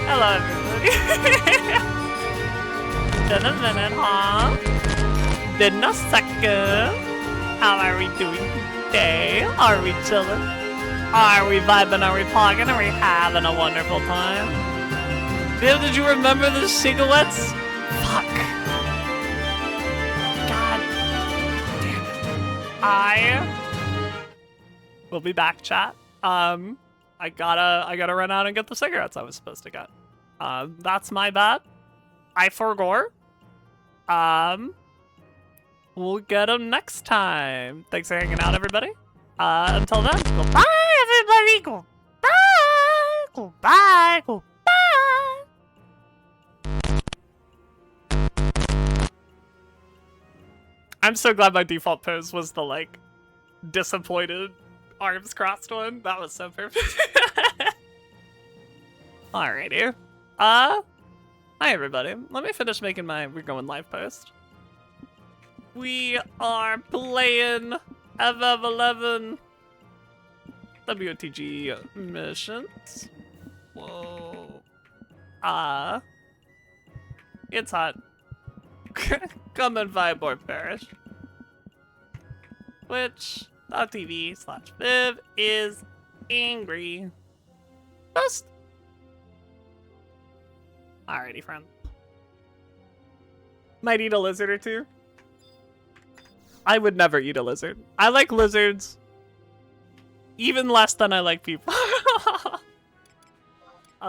Hello, everybody. Been a minute, huh? Been a second. How are we doing today? Are we chilling? Are we vibing? Are we pogging? Are we having a wonderful time? Viv, did you remember the cigarettes? Fuck. God damn it. I will be back, chat. I gotta run out and get the cigarettes I was supposed to get. That's my bad. I forgot. We'll get them next time. Thanks for hanging out, everybody. Until then, goodbye, everybody. Goodbye. Goodbye. Goodbye. I'm so glad my default pose was the, like, disappointed arms crossed one. That was so perfect. Alrighty. Hi everybody. Let me finish making my We're Going Live post. We are playing FF11 WOTG missions. Whoa. It's hot. Come and vibe or perish. Twitch.tv/Viv is angry. Just. Alrighty, friend. Might eat a lizard or two. I would never eat a lizard. I like lizards even less than I like people.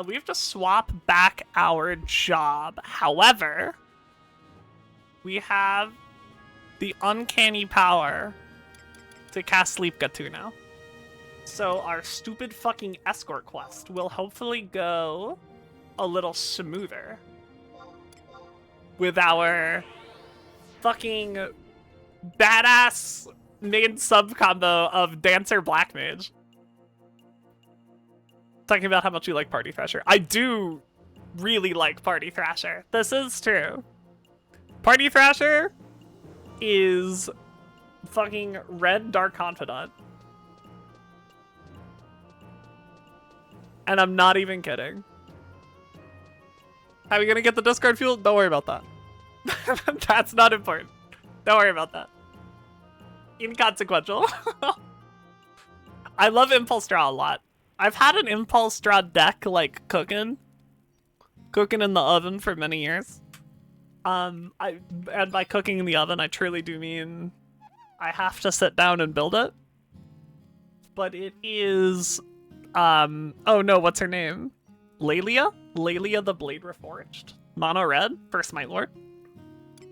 We have to swap back our job. However, we have the uncanny power to cast Sleep Gatu now. So our stupid fucking escort quest will hopefully go a little smoother with our fucking badass main sub combo of Dancer Black Mage. Talking about how much you like Party Thrasher. I do really like Party Thrasher. This is true. Party Thrasher is fucking red Dark Confidant. And I'm not even kidding. How are we gonna get the discard fuel? Don't worry about that. That's not important. Don't worry about that. Inconsequential. I love Impulse Draw a lot. I've had an Impulse Draw deck, like, cooking in the oven for many years. And by cooking in the oven, I truly do mean I have to sit down and build it. But it is, oh no, what's her name? Lelia? Lelia the Blade Reforged. Mono red for Smite Lord.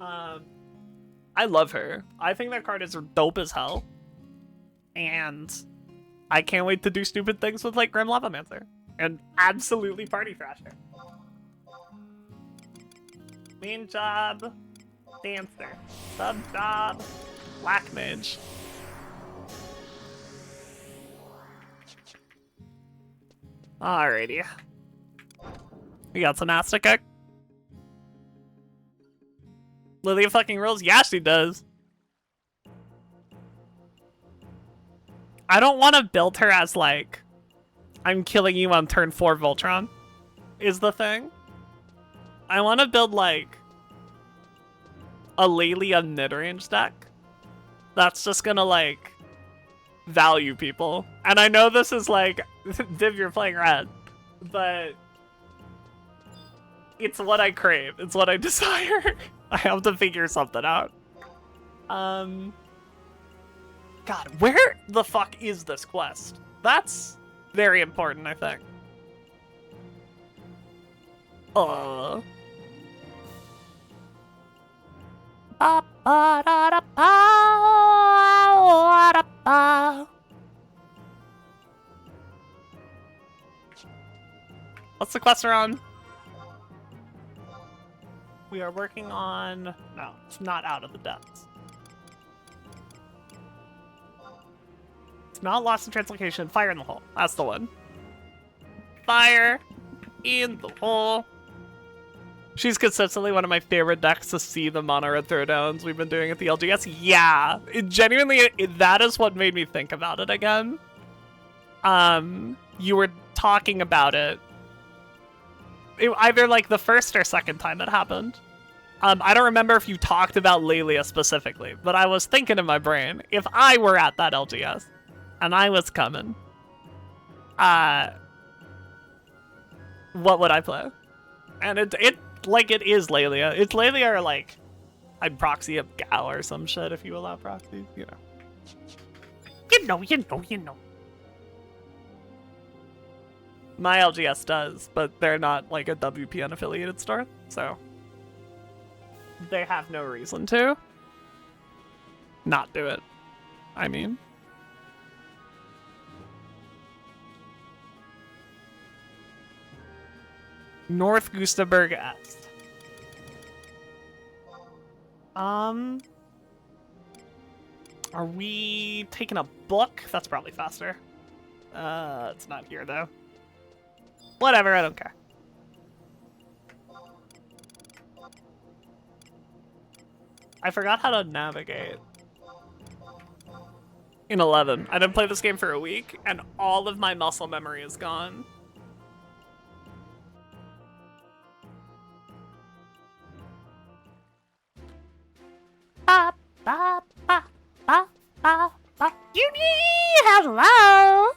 I love her. I think that card is dope as hell. And I can't wait to do stupid things with, like, Grim Lavamancer. And absolutely Party Thrasher. Main job, Dancer. Sub job, Black Mage. Alrighty. We got some Aztec. Lilia fucking rules? Yeah, she does. I don't want to build her as, like, I'm killing you on turn 4 Voltron, is the thing. I want to build, like, a Lelia mid-range deck that's just gonna, like, value people. And I know this is, like, Viv, you're playing red, but it's what I crave. It's what I desire. I have to figure something out. God, where the fuck is this quest? That's very important, I think. What's the quest we're on? We are working on... No, it's not out of the depths. It's not lost in translocation. Fire in the hole. That's the one. Fire in the hole. She's consistently one of my favorite decks to see the mono red throwdowns we've been doing at the LGS. Yeah, that is what made me think about it again. You were talking about it. Either like the first or second time it happened. I don't remember if you talked about Lelia specifically, but I was thinking in my brain, if I were at that LGS and I was coming, what would I play? And it is Lelia. It's Lelia or like I'd proxy up Gal or some shit if you allow proxies, you know. You know. My LGS does, but they're not like a WPN affiliated store, so they have no reason to not do it. I mean, North Gustavberg Est. Are we taking a book? That's probably faster. It's not here though. Whatever, I don't care. I forgot how to navigate. In 11. I didn't play this game for a week, and all of my muscle memory is gone. Ba, ba, ba, ba, ba, ba. Hello!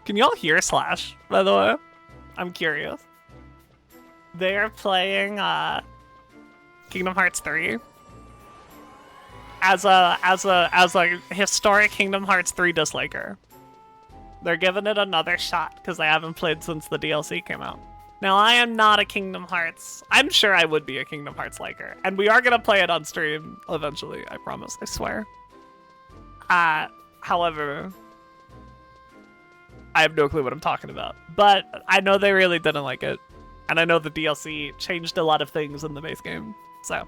Can y'all hear Slash, by the way? I'm curious. They're playing Kingdom Hearts 3 as a historic Kingdom Hearts 3 disliker. They're giving it another shot because they haven't played since the DLC came out. Now I am not a Kingdom Hearts. I'm sure I would be a Kingdom Hearts liker, and we are gonna play it on stream eventually. I promise. I swear. However, I have no clue what I'm talking about. But I know they really didn't like it. And I know the DLC changed a lot of things in the base game. So,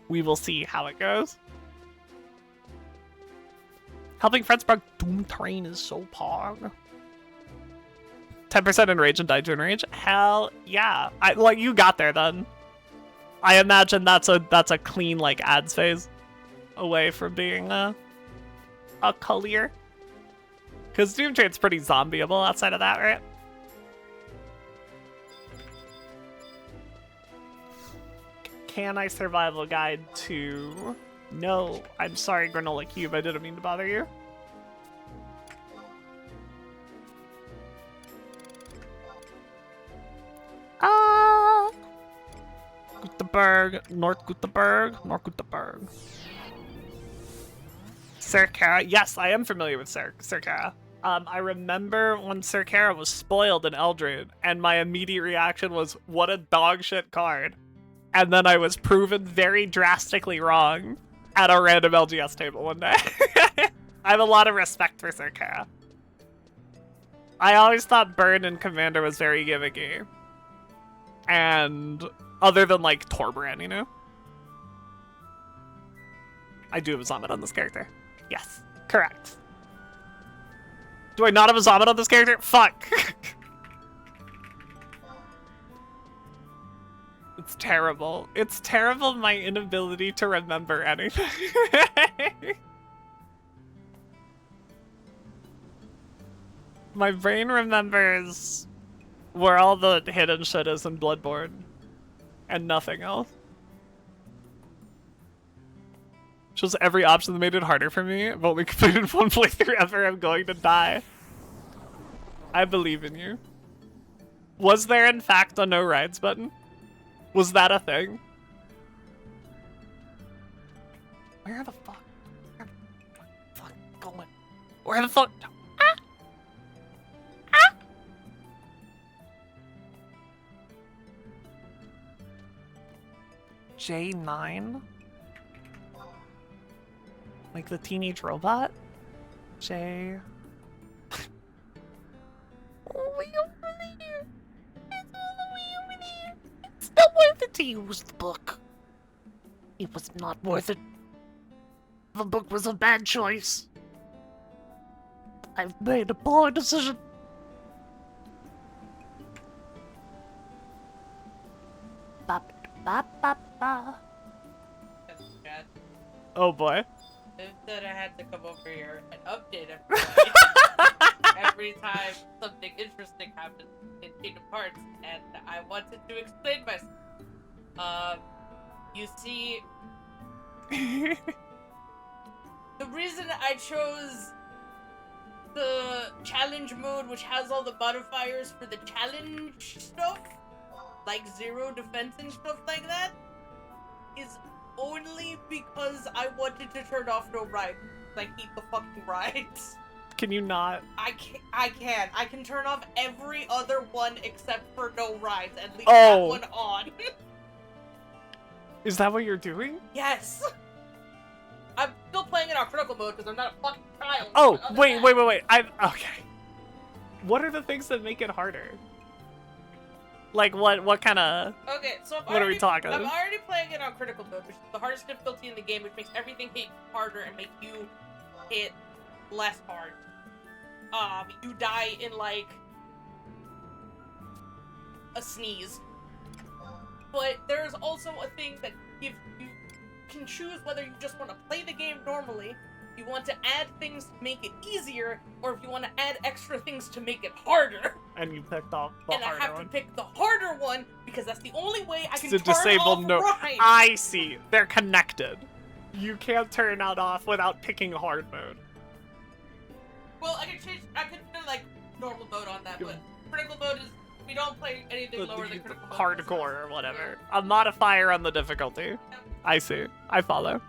we will see how it goes. Helping friends bug Doom Train is so pog. 10% in Rage and Daiju in Rage? Hell yeah. Like, you got there then. I imagine that's a clean, like, ads phase away from being a clear. Because Doom Train's pretty zombieable outside of that, right? Can I survival guide to... No, I'm sorry, Granola Cube, I didn't mean to bother you. Gutenberg, North Gutenberg. Sir Kara, yes, I am familiar with Sir Kara. I remember when Sir Kara was spoiled in Eldred, and my immediate reaction was, what a dog shit card. And then I was proven very drastically wrong at a random LGS table one day. I have a lot of respect for Sir Kara. I always thought Burn and Commander was very gimmicky. And other than like Torbrand, you know? I do have a Zombit on this character. Yes, correct. Do I not have a Zombit on this character? Fuck! It's terrible. It's terrible, my inability to remember anything. My brain remembers where all the hidden shit is in Bloodborne. And nothing else. Chose every option that made it harder for me. I've only completed one playthrough ever. I'm going to die. I believe in you. Was there, in fact, a no rides button? Was that a thing? Where the fuck? Where the fuck going? Where the fuck? Ah! Ah! J9? Like the teenage robot? J... use the book. It was not worth it. The book was a bad choice. I've made a poor decision. Ba ba ba ba. Oh boy. Viv said I had to come over here and update everybody every time something interesting happens in Kingdom Hearts, and I wanted to explain myself. You see, the reason I chose the challenge mode, which has all the modifiers for the challenge stuff, like zero defense and stuff like that, is only because I wanted to turn off no rides. I hate the fucking rides. Can you not? I can. I can turn off every other one except for no rides and leave Oh. that one on. Is that what you're doing? Yes. I'm still playing it on critical mode because I'm not a fucking child. Oh, but other wait, than wait, wait, wait. Okay. What are the things that make it harder? Like, what kind of... Okay, so What are we talking? I'm already playing it on critical mode, which is the hardest difficulty in the game, which makes everything hit harder and make you hit less hard. You die in, like, a sneeze. But there's also a thing that if you can choose whether you just want to play the game normally, you want to add things to make it easier, or if you want to add extra things to make it harder. And you picked off the And I harder have one. to pick the harder one because that's the only way I can To turn disable off no... rides. I see. They're connected. You can't turn that off without picking hard mode. Well, I can do like normal mode on that, but critical mode is we don't play anything lower than critical mode. Hardcore or whatever. A modifier on the difficulty. I see. I follow.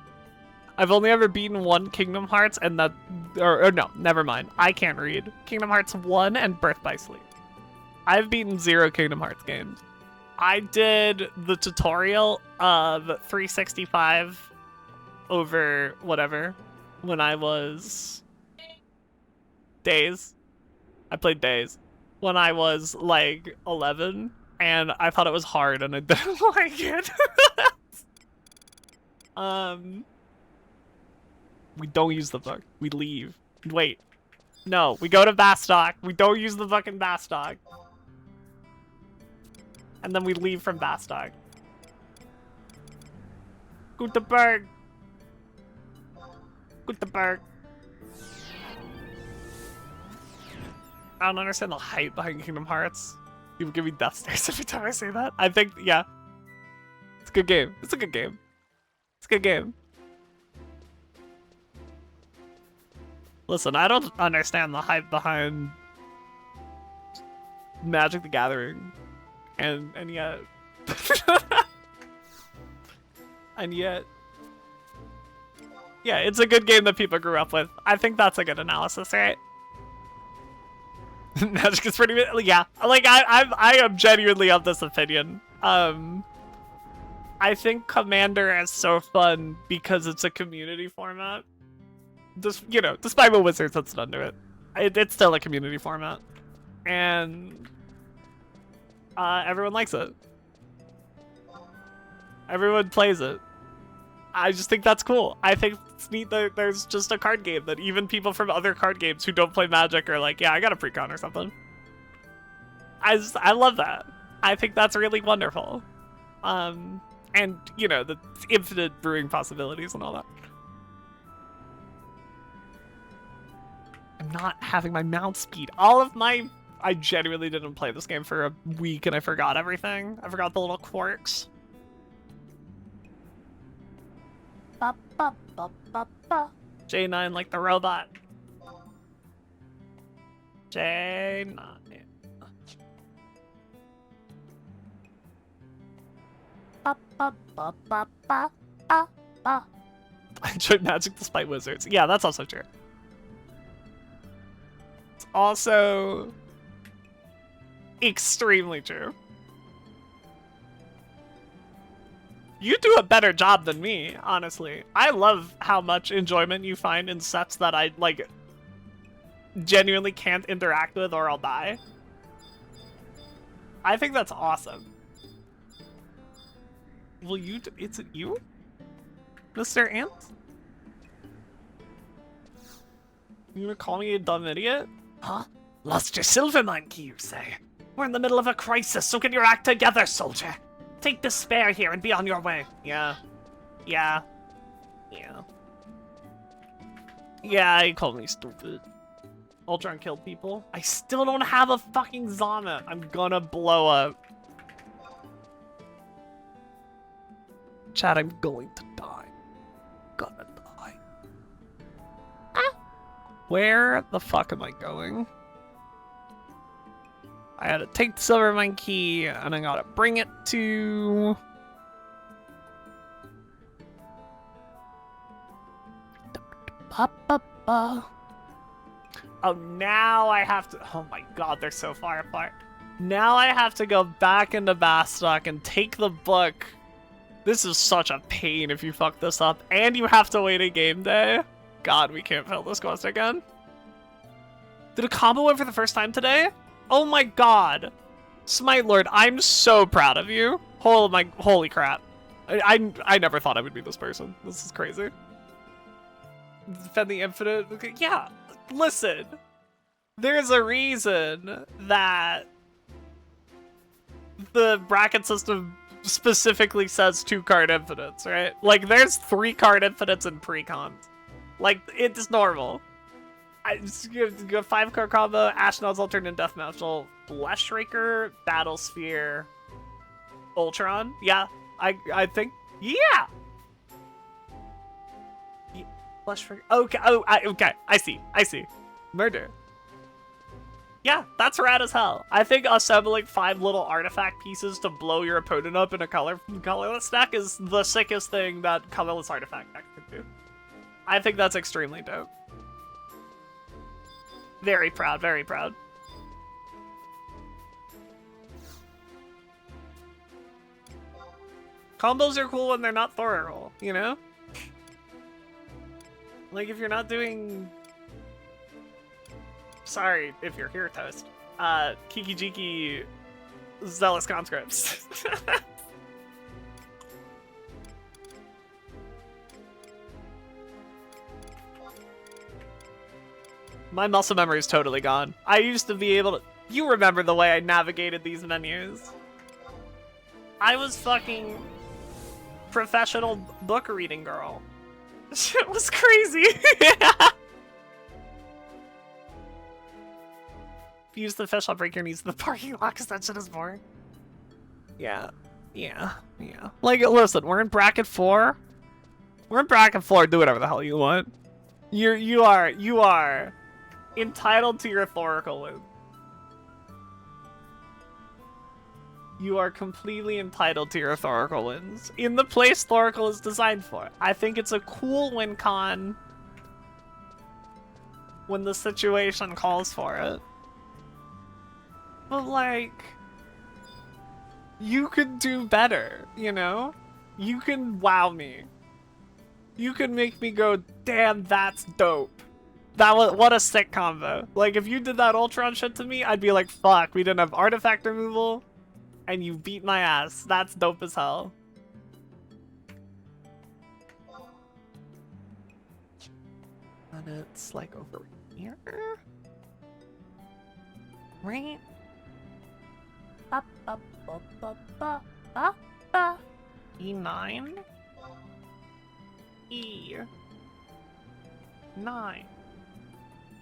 I've only ever beaten one Kingdom Hearts, and that... Or no, never mind. I can't read. Kingdom Hearts 1 and Birth by Sleep. I've beaten 0 Kingdom Hearts games. I did the tutorial of 365 over whatever when I was... Days. I played Days. When I was, like, 11, and I thought it was hard, and I didn't like it. We don't use the book. We leave. Wait. No, we go to Bastock. We don't use the fucking Bastock. And then we leave from Bastock. Gutenberg. Gutenberg. I don't understand the hype behind Kingdom Hearts. People give me death stares every time I say that. I think, yeah. It's a good game. It's a good game. It's a good game. Listen, I don't understand the hype behind Magic the Gathering. And yet... and yet... Yeah, it's a good game that people grew up with. I think that's a good analysis, right? Magic is pretty... Yeah, like, I am genuinely of this opinion. I think Commander is so fun because it's a community format. Just, you know, despite what Wizards has done to it, it's still a community format. And everyone likes it. Everyone plays it. I just think that's cool. I think it's neat that there's just a card game that even people from other card games who don't play Magic are like, yeah, I got a precon or something. I love that. I think that's really wonderful. And, you know, the infinite brewing possibilities and all that. I'm not having my mouse speed. I genuinely didn't play this game for a week and I forgot everything. I forgot the little quirks. Ba ba ba ba ba. J9 like the robot. J9. Ba ba ba ba ba ba ba. I enjoy Magic despite Wizards. Yeah, that's also true. It's also extremely true. You do a better job than me, honestly. I love how much enjoyment you find in sets that I, like, genuinely can't interact with or I'll die. I think that's awesome. Will you? It's you, Mr. Ant? You gonna call me a dumb idiot? Huh? Lost your silver mine key, you say? We're in the middle of a crisis, so get your act together, soldier. Take the spare here and be on your way. Yeah. Yeah. Yeah. Yeah, he called me stupid. Ultron killed people. I still don't have a fucking Zama. I'm gonna blow up. Chad, I'm going to die. Gonna die. Ah. Where the fuck am I going? I had to take the silver mine key, and I gotta bring it to... Oh, now I have to... Oh my god, they're so far apart. Now I have to go back into Bastock and take the book. This is such a pain if you fuck this up. And you have to wait a game day. God, we can't fail this quest again. Did a combo win for the first time today? Oh my god. Smite Lord, I'm so proud of you. Holy crap. I never thought I would be this person. This is crazy. Defend the Infinite. Okay, yeah, listen. There's a reason that the bracket system specifically says 2-card infinites, right? Like, there's 3-card infinites in pre-cons. Like, it's normal. I just go 5-card combo, Ashnod's Alternate Deathmatch, Flesh Raker, Battle Sphere, Ultron. Yeah, I think, yeah. Flesh Raker. Okay, okay, I see. Murder. Yeah, that's rad as hell. I think assembling 5 little artifact pieces to blow your opponent up in a colorless deck is the sickest thing that colorless artifact deck can do. I think that's extremely dope. Very proud, very proud. Combos are cool when they're not Thorial, you know? Like, if you're not doing... Sorry if you're here, Toast. Kiki Jiki Zealous Conscripts. My muscle memory is totally gone. I used to be able to... You remember the way I navigated these menus. I was fucking professional book reading girl. Shit was crazy. If you use the fish, I'll break your knees in the parking lot because that shit is boring. Yeah. Like, listen, we're in bracket 4. We're in bracket 4. Do whatever the hell you want. You are entitled to your Thoracle loop. You are completely entitled to your Thoracle wins in the place Thoracle is designed for. I think it's a cool win con when the situation calls for it. But, like, you could do better, you know? You can wow me. You can make me go, damn, that's dope. What a sick combo. Like, if you did that Ultron shit to me, I'd be like, fuck, we didn't have artifact removal, and you beat my ass. That's dope as hell. And it's, like, over here? Right? E9? E9.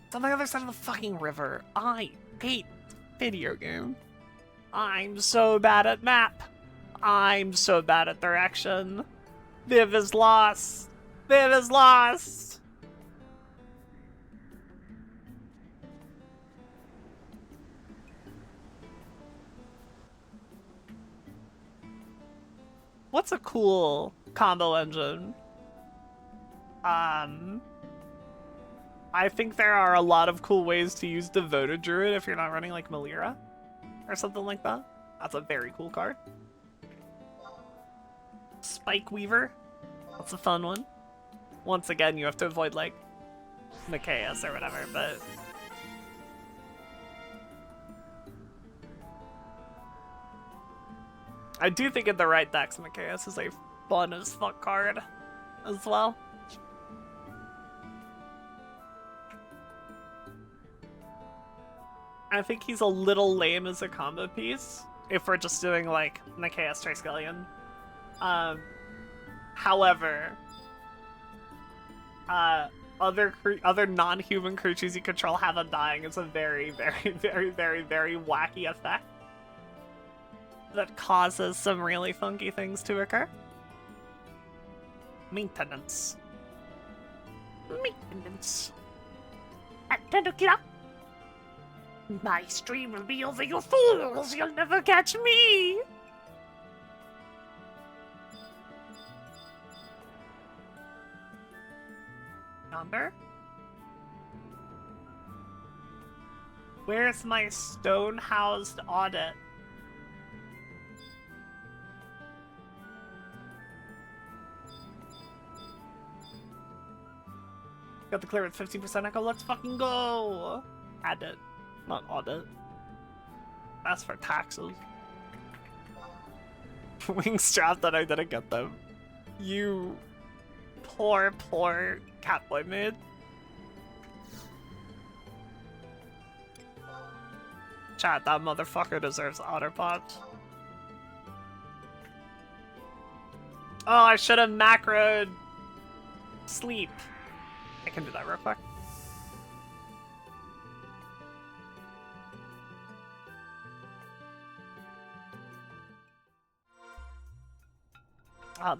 It's on the other side of the fucking river. I hate video game. I'm so bad at map. I'm so bad at direction. Viv is lost. Viv is lost. What's a cool combo engine? I think there are a lot of cool ways to use Devoted Druid if you're not running like Melira or something like that. That's a very cool card. Spike Weaver. That's a fun one. Once again, you have to avoid like Mikaeus or whatever, but... I do think in the right decks, Machias is a fun as fuck card as well. I think he's a little lame as a combo piece if we're just doing like Machias Triskelion. However, other non-human creatures you control have them dying. It's a very, very, very, very, very wacky effect that causes some really funky things to occur. Maintenance. Maintenance. At 10 o'clock, my stream will be over, you fools! You'll never catch me! Number? Where's my stone-housed audit? Got the clear with 15% echo. Let's fucking go! Add it. Not audit. That's for taxes. Wing strap that I didn't get them. You poor, poor catboy mid. Chat, that motherfucker deserves Otterpot. Oh, I should have macroed sleep. I can do that real quick.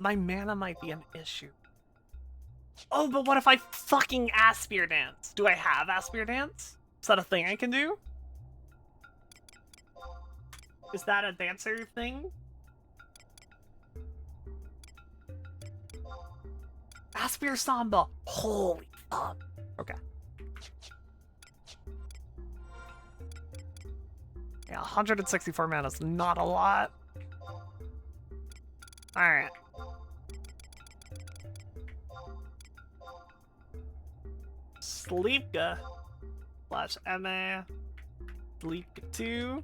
My mana might be an issue. Oh, but what if I fucking Aspir Dance? Do I have Aspir Dance? Is that a thing I can do? Is that a dancer thing? Aspir Samba. Holy fuck. Okay. Yeah, 164 mana is not a lot. Alright. Sleepka slash MA. Sleepka 2.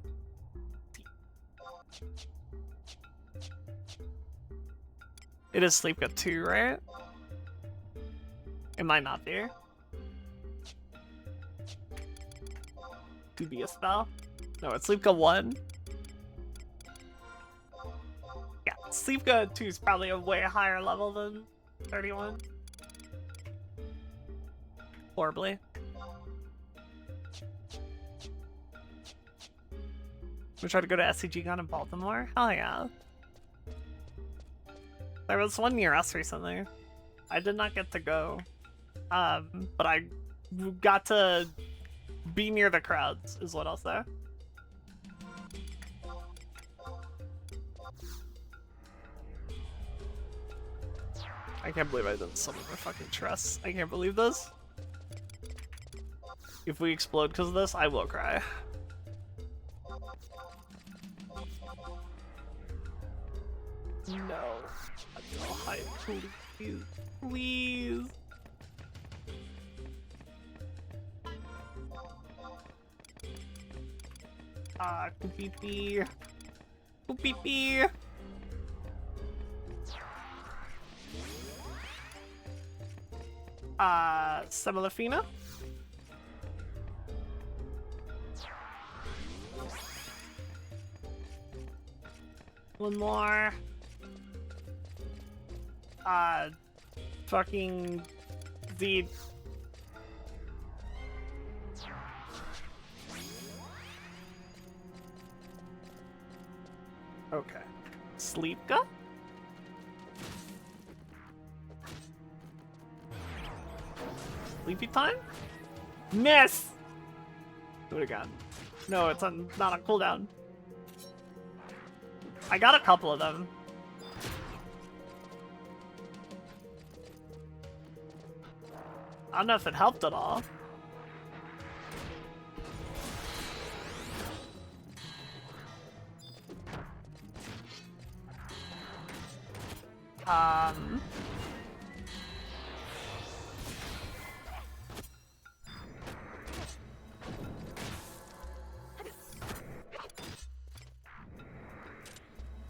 It is Sleepka 2, right? It might not be. To be a spell? No, it's Sleepka 1. Yeah, Sleepka 2 is probably a way higher level than 31. Horribly. We try to go to SCG Gun in Baltimore? Hell yeah. There was one near us recently. I did not get to go. But I got to be near the crowds, is what I'll say. I can't believe I didn't summon my fucking trust. I can't believe this. If we explode because of this, I will cry. No. No hype, please. Please. Kupiti. Kupiti. Semilafina. One more. Fucking the okay. Sleepka? Sleepy time? Miss! Do it again. No, it's on, not on cooldown. I got a couple of them. I don't know if it helped at all.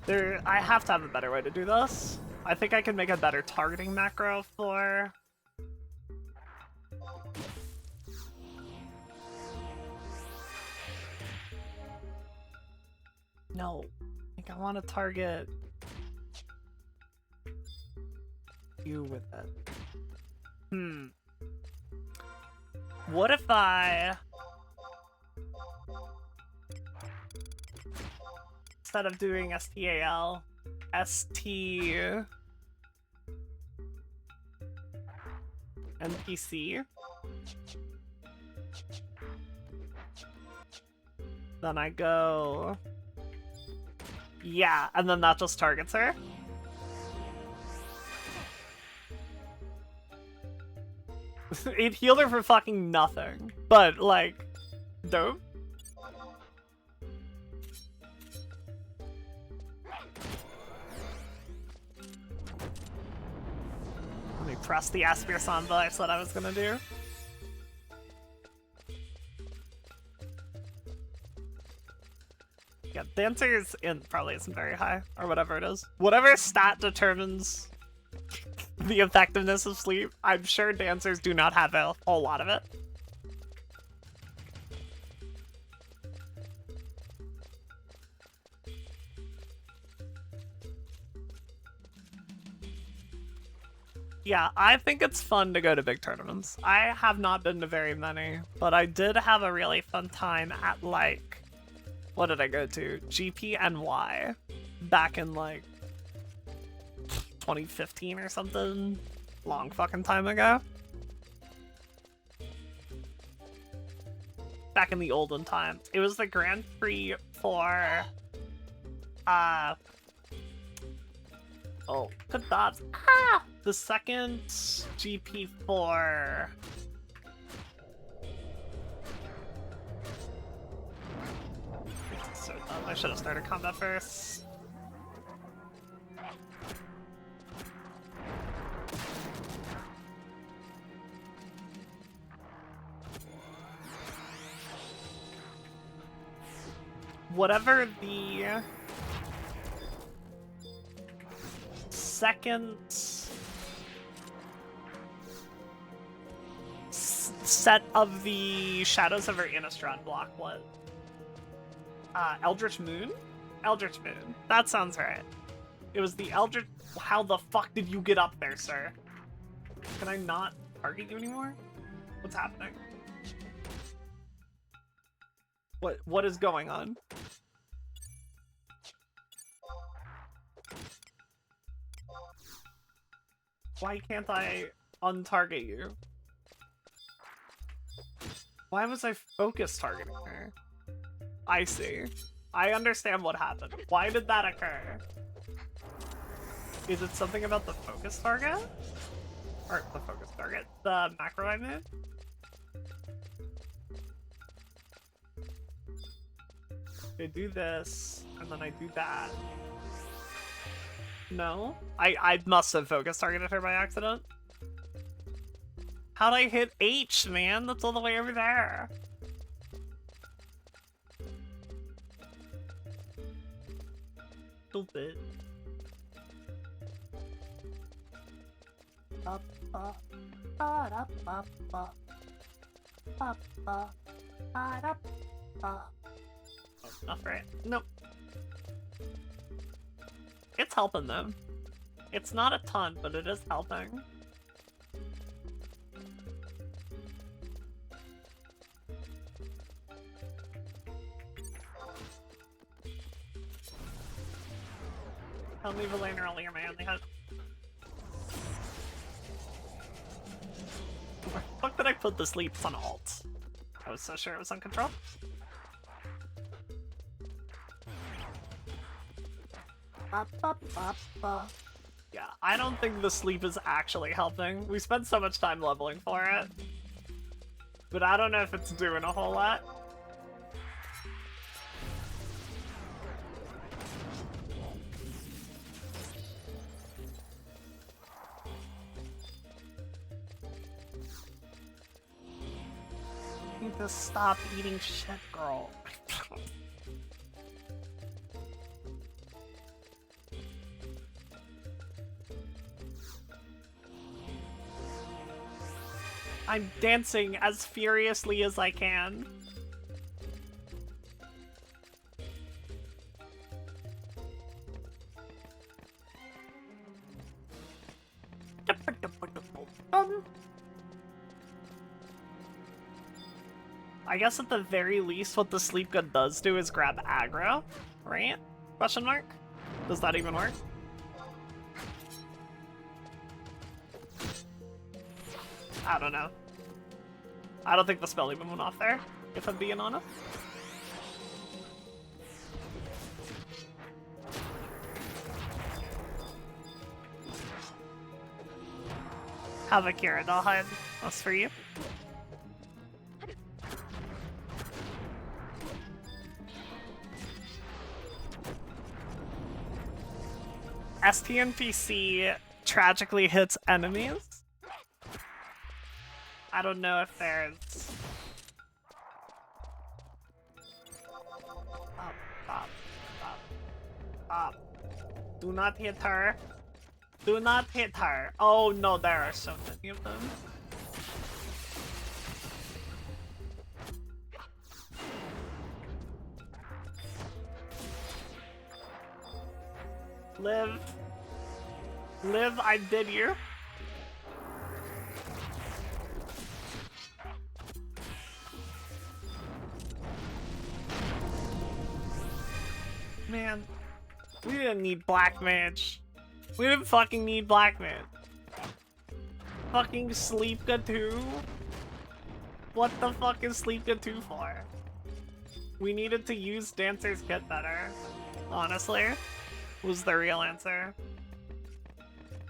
I have to have a better way to do this. I think I can make a better targeting macro for... No. Like, I want to target you with it. What if I... Instead of doing STAL, ST... NPC? Then I go... Yeah, and then that just targets her. It healed her for fucking nothing. But, like, dope. Let me press the Aspir Samba I said I was gonna do. Yeah, Dancer's probably isn't very high, or whatever it is. Whatever stat determines the effectiveness of sleep, I'm sure Dancers do not have a whole lot of it. Yeah, I think it's fun to go to big tournaments. I have not been to very many, but I did have a really fun time at, like... What did I go to? GPNY back in like 2015 or something. Long fucking time ago. Back in the olden times. It was the Grand Prix for oh, good thoughts. The second GP for I should have started combat first. Whatever the second set of the Shadows of our Innistrad block was. Eldritch Moon? Eldritch Moon. That sounds right. It was the Eldritch... How the fuck did you get up there, sir? Can I not target you anymore? What's happening? What is going on? Why can't I untarget you? Why was I focus targeting her? I see. I understand what happened. Why did that occur? Is it something about the focus target? Or the focus target? The macro I made? I do this, and then I do that. No? I must have focus targeted her by accident. How'd I hit H, man? That's all the way over there. Stupid. Oh, not right. Nope. It's helping them. It's not a ton, but it is helping. I'll leave a lane earlier, man. They had... Where the fuck did I put the sleeps on alt? I was so sure it was on control. Yeah, I don't think the sleep is actually helping. We spent so much time leveling for it. But I don't know if it's doing a whole lot. To stop eating shit, girl. I'm dancing as furiously as I can. I guess at the very least what the sleep gun does do is grab aggro, right? Question mark? Does that even work? I don't know. I don't think the spell even went off there, if I'm being honest. Have a Kira, I'll hide. That's for you. STNPC tragically hits enemies. I don't know if there's... Stop, stop, stop, stop. Do not hit her. Do not hit her. Oh no, there are so many of them. Live. Live, I did you. Man, we didn't need Black Mage. We didn't fucking need Black Mage. Fucking Sleepga 2? What the fuck is Sleepga 2 for? We needed to use Dancer's Kit better, honestly, was the real answer.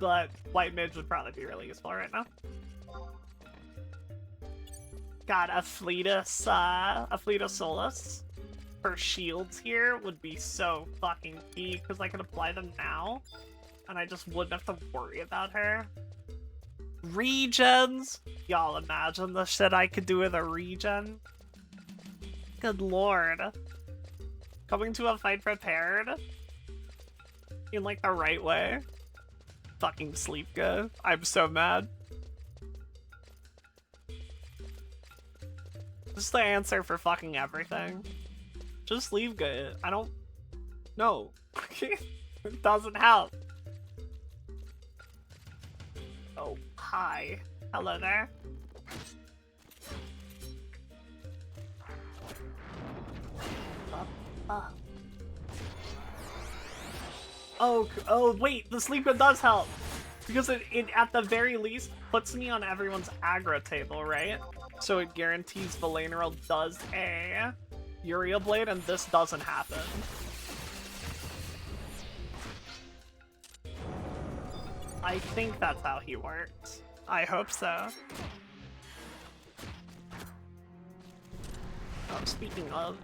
But White Mage would probably be really useful right now. God, a Fleet of Solus for shields here would be so fucking key, because I could apply them now, and I just wouldn't have to worry about her. Regens! Y'all imagine the shit I could do with a regen? Good lord. Coming to a fight prepared? In, like, the right way? Fucking Sleepga. I'm so mad. This is the answer for fucking everything. Just leave good. I don't... No. It doesn't help. Oh, hi. Hello there. Oh, wait, the sleeper does help! Because it, at the very least, puts me on everyone's aggro table, right? So it guarantees Valanero does a Uriel Blade, and this doesn't happen. I think that's how he works. I hope so. Oh, speaking of...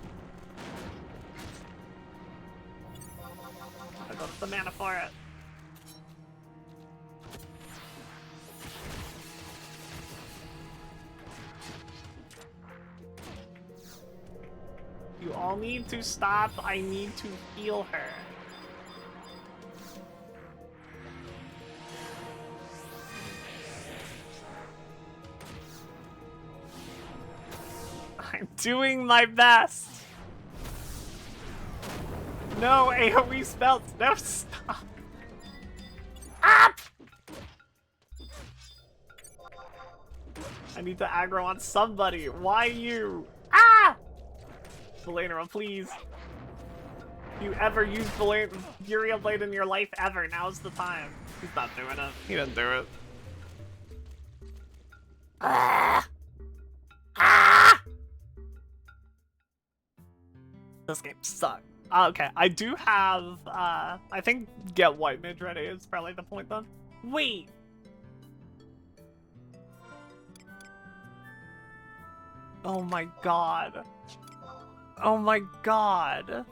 I got the mana for it. You all need to stop. I need to heal her. I'm doing my best. No, AoE spells. No, stop. Up! I need to aggro on somebody. Why you? Ah! Valanero, please. If you ever use Uriel Blade in your life ever, now's the time. He's not doing it. He didn't do it. Ah! Ah! This game sucks. Okay, I do have, I think get White Mage ready is probably the point then. Wait! Oh my god. Oh my god.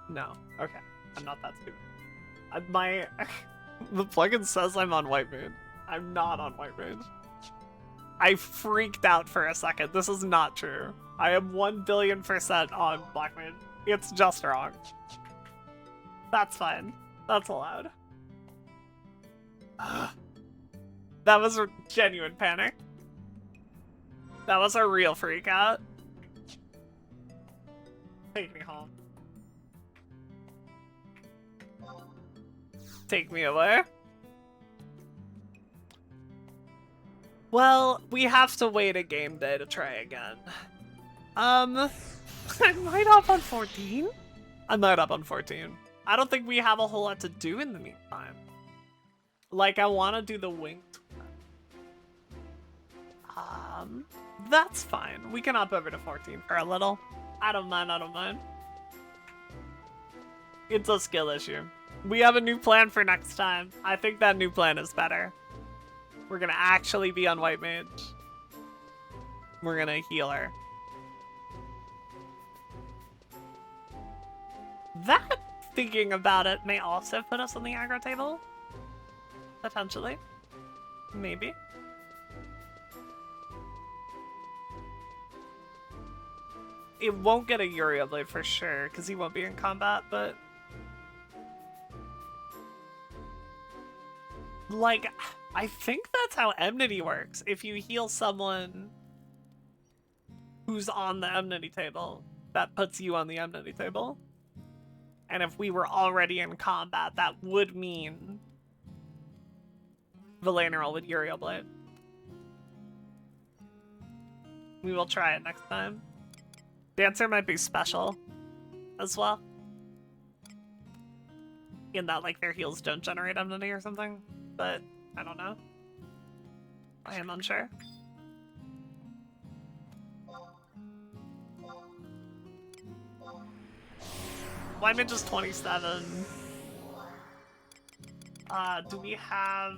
No, okay. I'm not that stupid. The plugin says I'm on White Mage. I'm not on White Mage. I freaked out for a second. This is not true. I am 1,000,000,000% on Black Mage. It's just wrong. That's fine. That's allowed. That was a genuine panic. That was a real freak out. Take me home. Take me away. Well, we have to wait a game day to try again. I might up on 14? I might up on 14. I don't think we have a whole lot to do in the meantime. Like, I want to do the wing tour. That's fine. We can up over to 14 for a little. I don't mind, I don't mind. It's a skill issue. We have a new plan for next time. I think that new plan is better. We're gonna actually be on White Mage. We're gonna heal her. That, thinking about it, may also put us on the aggro table. Potentially. Maybe. It won't get a Uriel Blade for sure, because he won't be in combat, but... Like, I think that's how enmity works. If you heal someone who's on the enmity table, that puts you on the enmity table. And if we were already in combat, that would mean Valanarol with Uriel Blade. We will try it next time. Dancer might be special as well. In that, like, their heals don't generate enmity or something. But I don't know. I am unsure. White Mage is 27. Do we have...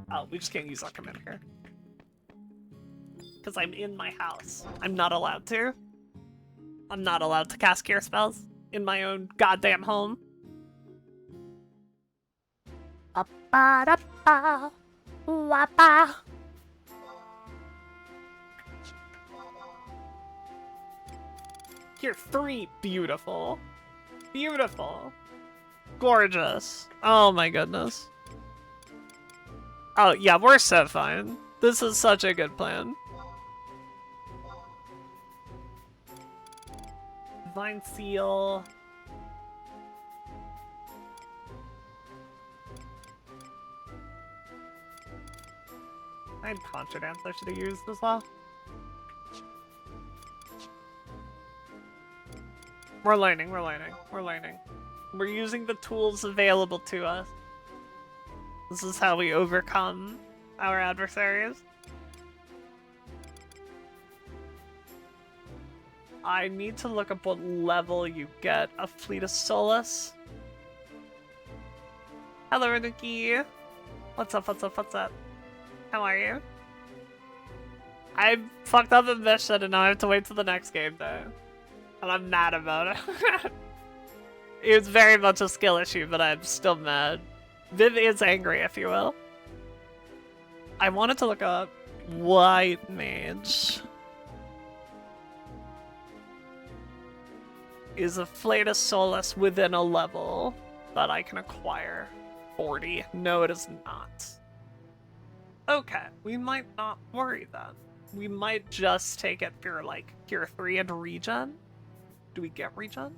Oh, we just can't use our command here. Because I'm in my house. I'm not allowed to. I'm not allowed to cast cure spells in my own goddamn home. Here, 3. Beautiful. Beautiful. Gorgeous. Oh my goodness. Oh, yeah, we're so fine. This is such a good plan. Divine Seal. I had Contra Dance I should have used as well. We're learning, we're learning, we're learning. We're using the tools available to us. This is how we overcome our adversaries. I need to look up what level you get a Fleet of Solace. Hello, Renuki. What's up, what's up, what's up? How are you? I fucked up a mission and now I have to wait till the next game day. And I'm mad about it. It was very much a skill issue, but I'm still mad. Viv is angry, if you will. I wanted to look up White Mage. Is a Fleet of Solace within a level that I can acquire? 40. No, it is not. Okay, we might not worry then. We might just take it for, like, Cure 3 and regen. Do we get regen?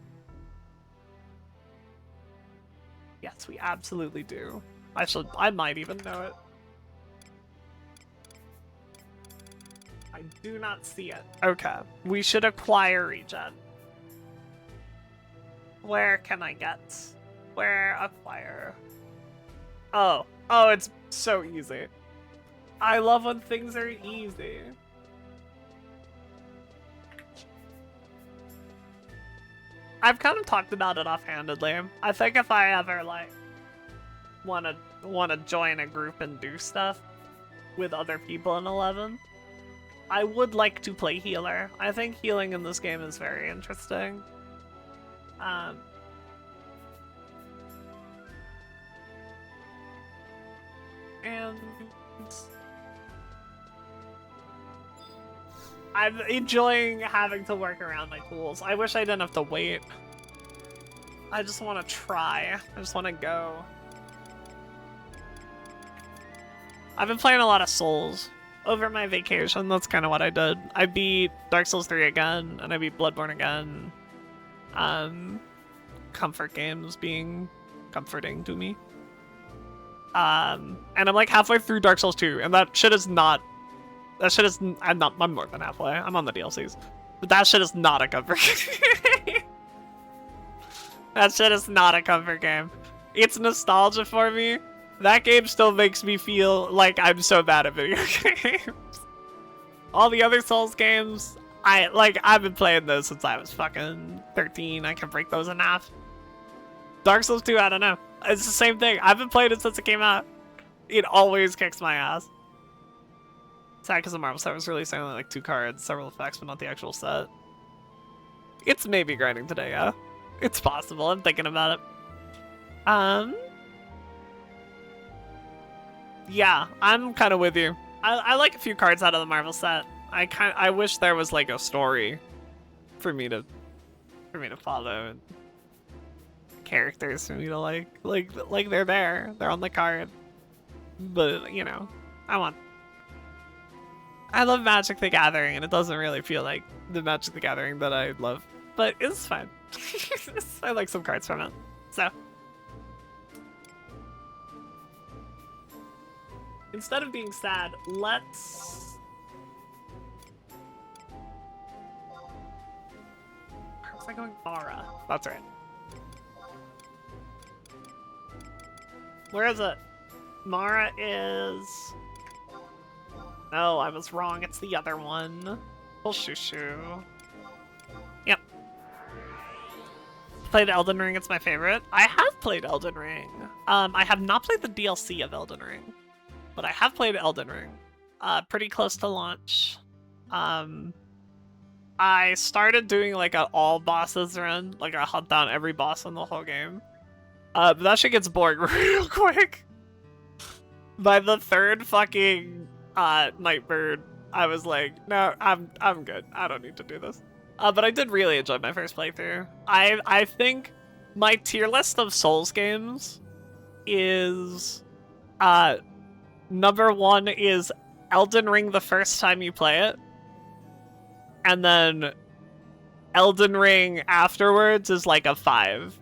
Yes, we absolutely do. I might even know it. I do not see it. Okay, we should acquire regen. Where can I get? Where acquire? Oh, it's so easy. I love when things are easy. I've kind of talked about it offhandedly. I think if I ever, like, wanna join a group and do stuff with other people in 11, I would like to play healer. I think healing in this game is very interesting. And I'm enjoying having to work around my tools. I wish I didn't have to wait. I just want to try. I just want to go. I've been playing a lot of Souls over my vacation. That's kind of what I did. I beat Dark Souls 3 again, and I beat Bloodborne again. Comfort games being comforting to me. And I'm like halfway through Dark Souls 2, and that shit is not. I'm more than halfway. I'm on the DLCs, but that shit is not a comfort game. That shit is not a comfort game. It's nostalgia for me. That game still makes me feel like I'm so bad at video games. All the other Souls games, I've been playing those since I was fucking 13. I can break those in half. Dark Souls 2, I don't know. It's the same thing. I've been playing it since it came out. It always kicks my ass. Sad because the Marvel set was releasing only like 2 cards, several effects, but not the actual set. It's maybe grinding today, yeah. It's possible. I'm thinking about it. Yeah, I'm kind of with you. I like a few cards out of the Marvel set. I wish there was like a story for me to follow. Characters for me to like they're there. They're on the card. But, you know, I love Magic the Gathering, and it doesn't really feel like the Magic the Gathering that I love. But it's fine. I like some cards from it. So. Instead of being sad, let's... Where was I going? Mara. That's right. Where is it? Mara is... No, I was wrong. It's the other one. Shoo. Yep. Played Elden Ring. It's my favorite. I have played Elden Ring. I have not played the DLC of Elden Ring, but I have played Elden Ring. Pretty close to launch. I started doing like an all bosses run. Like I hunt down every boss in the whole game. But that shit gets boring real quick. By the third fucking Nightbird, I was like, no, I'm good. I don't need to do this. But I did really enjoy my first playthrough. I think my tier list of Souls games is number 1 is Elden Ring the first time you play it, and then Elden Ring afterwards is like a 5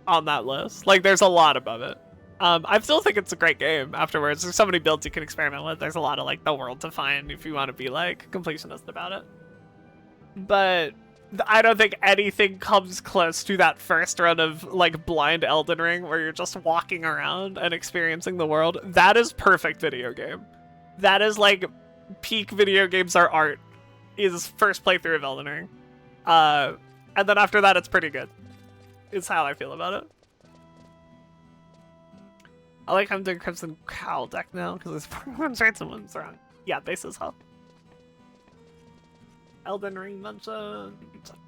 on that list. Like there's a lot above it. I still think it's a great game afterwards. There's so many builds you can experiment with. There's a lot of like the world to find if you want to be like completionist about it. But I don't think anything comes close to that first run of like blind Elden Ring where you're just walking around and experiencing the world. That is perfect video game. That is like peak video games are art, is first playthrough of Elden Ring. And then after that it's pretty good. Is how I feel about it. I like how I'm doing Crimson Cowl deck now because there's one's right and one's wrong. Yeah, base as hell. Elden Ring mentioned.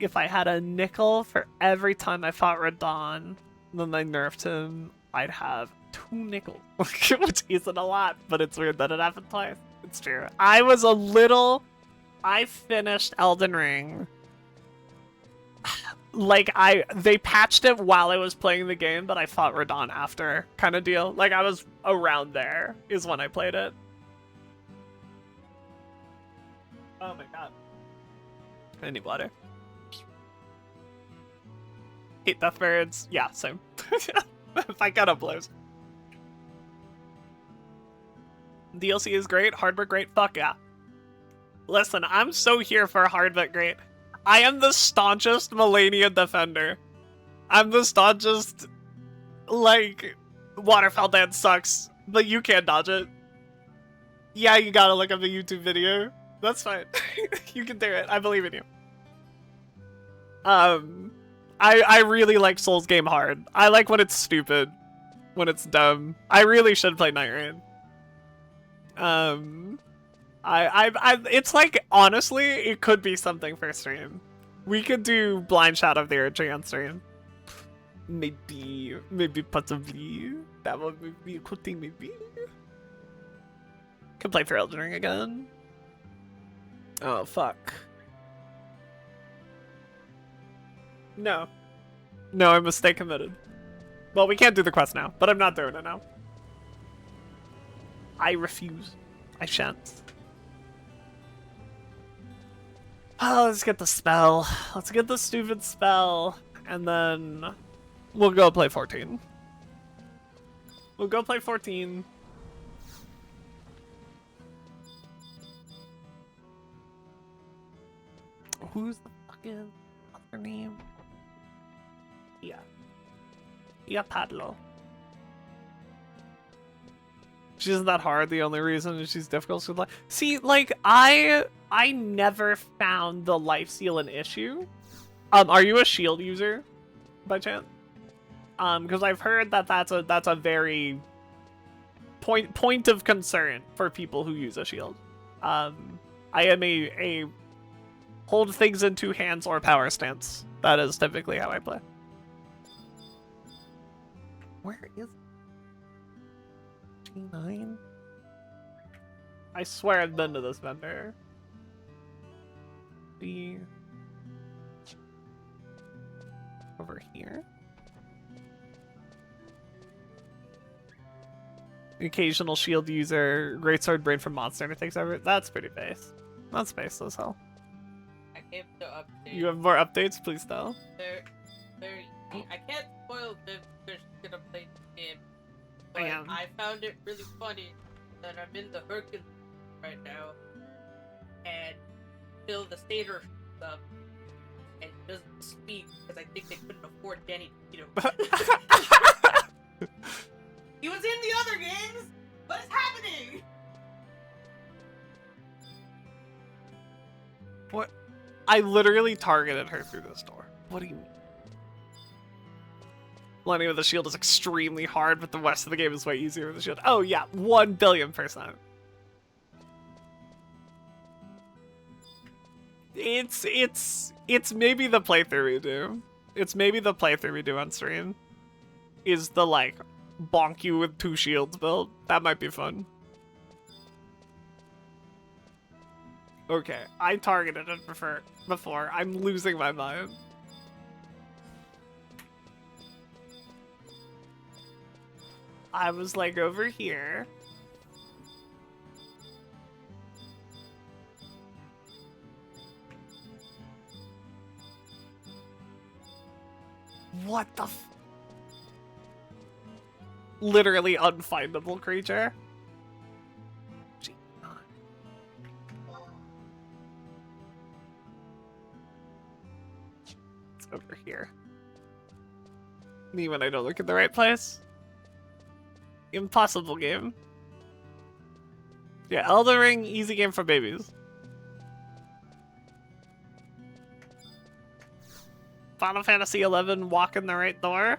If I had a nickel for every time I fought Radon, then I nerfed him, I'd have 2 nickels. Which isn't a lot, but it's weird that it happened twice. It's true. I finished Elden Ring. Like, they patched it while I was playing the game, but I fought Radon after, kind of deal. Like, I was around there, is when I played it. Oh my god. I need water. Hate Deathbirds. Yeah, same. If I got up blows. DLC is great, hard but great, fuck yeah. Listen, I'm so here for hard but great. I am the staunchest Malenia defender. I'm the staunchest, like, Waterfall Dance sucks, but you can't dodge it. Yeah, you gotta look up a YouTube video. That's fine. You can do it. I believe in you. I really like Souls game hard. I like when it's stupid, when it's dumb. I really should play Night Rain. It's like, honestly, it could be something for stream. We could do Blind Shadow of the Urging on stream. Maybe possibly. That would be a cool thing, maybe. Could play for Elden Ring again. Oh, fuck. No. No, I mistake committed. Well, we can't do the quest now, but I'm not doing it now. I refuse. I shan't. Oh, let's get the spell. Let's get the stupid spell. And then we'll go play 14. We'll go play 14. Who's the fucking other name? Yeah. Yeah, Padlo. She isn't that hard. The only reason is she's difficult to like. See, like I never found the life steal an issue. Are you a shield user, by chance? Because I've heard that that's a very point of concern for people who use a shield. I am a hold things in two hands or power stance. That is typically how I play. Where is G9? I swear I've been to this vendor. Be over here. Occasional shield user, greatsword brain from monster and takes over. That's pretty base. That's base as hell. I gave the update. You have more updates, please tell. They're I can't spoil Viv because she's gonna play the game. But Damn. I found it really funny that I'm in the Hercules right now, and Phil the Stater shows up and doesn't speak because I think they couldn't afford Danny DeVito. He was in the other games. What is happening? What? I literally targeted her through this door. What do you mean? Landing with the shield is extremely hard, but the rest of the game is way easier with the shield. Oh yeah, 1,000,000,000%. It's maybe the playthrough we do. It's maybe the playthrough we do on stream. Is the like bonk you with 2 shields build. That might be fun. Okay, I targeted it before. I'm losing my mind. I was like over here. What the f- Literally unfindable creature. It's over here. Me when I don't look in the right place. Impossible game. Yeah, Elden Ring, easy game for babies. Final Fantasy 11, walk in the right door.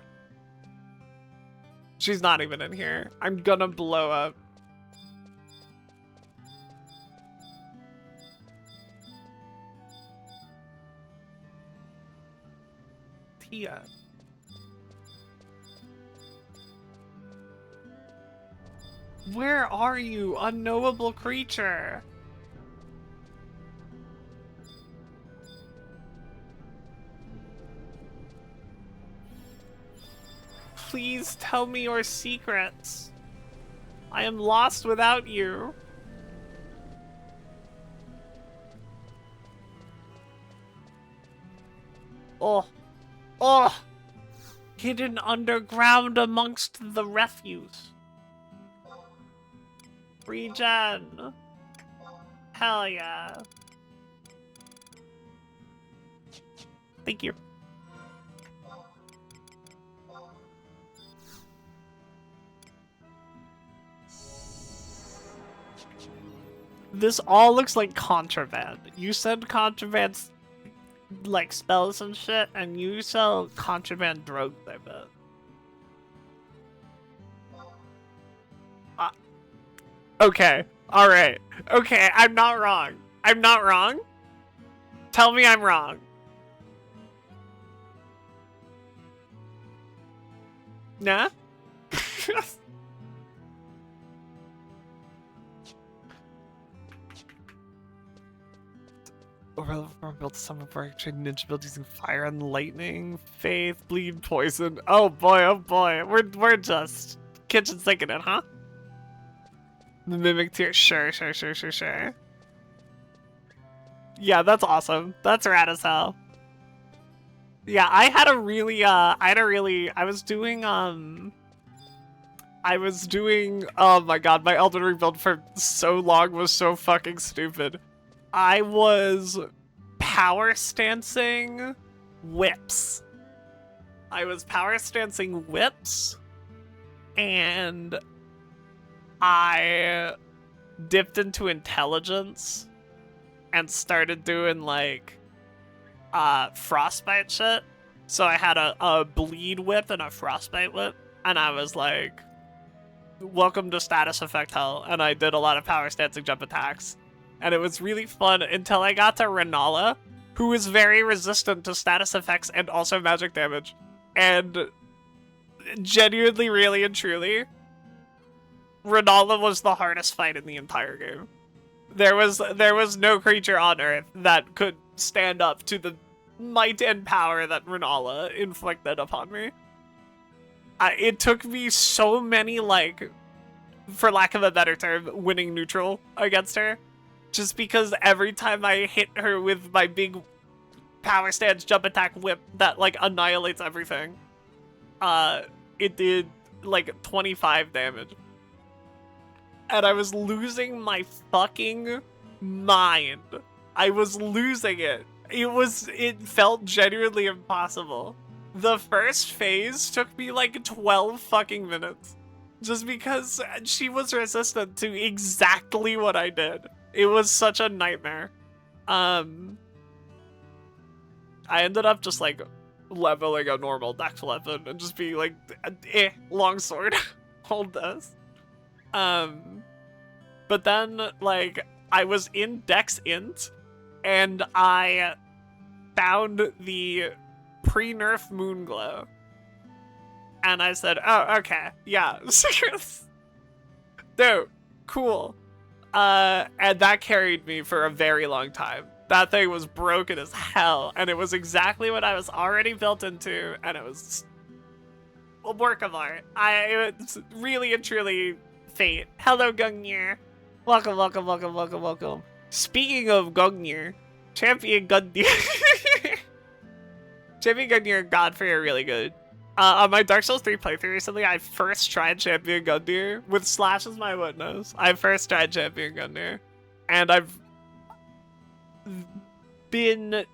She's not even in here. I'm gonna blow up. Tia. Where are you, unknowable creature? Please tell me your secrets. I am lost without you. Oh. Oh! Hidden underground amongst the refuse. Regen. Hell yeah. Thank you. This all looks like contraband. You send contraband like spells and shit, and you sell contraband drugs, I bet. Okay. Alright. Okay, I'm not wrong. I'm not wrong? Tell me I'm wrong. Nah? built some of our ninja build using fire and lightning, faith, bleed, poison. Oh boy, we're just kitchen sinking it, huh? The mimic tier, sure. Yeah, that's awesome. That's rad as hell. Yeah, I was doing, oh my god, my Elden Ring build for so long was so fucking stupid. I was power stancing whips. And I dipped into intelligence and started doing like frostbite shit. So I had a bleed whip and a frostbite whip, and I was like, welcome to status effect hell, and I did a lot of power stancing jump attacks. And it was really fun until I got to Renala, who is very resistant to status effects and also magic damage. And genuinely, really and truly, Renala was the hardest fight in the entire game. There was no creature on Earth that could stand up to the might and power that Renala inflicted upon me. It took me so many, like, for lack of a better term, winning neutral against her. Just because every time I hit her with my big power stance jump attack whip that, like, annihilates everything, it did, like, 25 damage. And I was losing my fucking mind. I was losing it. It felt genuinely impossible. The first phase took me like 12 fucking minutes. Just because she was resistant to exactly what I did. It was such a nightmare. I ended up just like leveling a normal dex weapon and just being like, longsword, hold this. But then like I was in Dex Int and I found the pre-nerf Moonglow. And I said, oh, okay, yeah. Dude, cool. And that carried me for a very long time. That thing was broken as hell, and it was exactly what I was already built into, and it was a work of art. It's really and truly fate. Hello, Gungnir. Welcome. Speaking of Gungnir, Champion Gungnir. Champion Gungnir God for you really good. On my Dark Souls 3 playthrough recently, I first tried Champion Gungnir with Slash as my witness. I first tried Champion Gungnir, and I've been...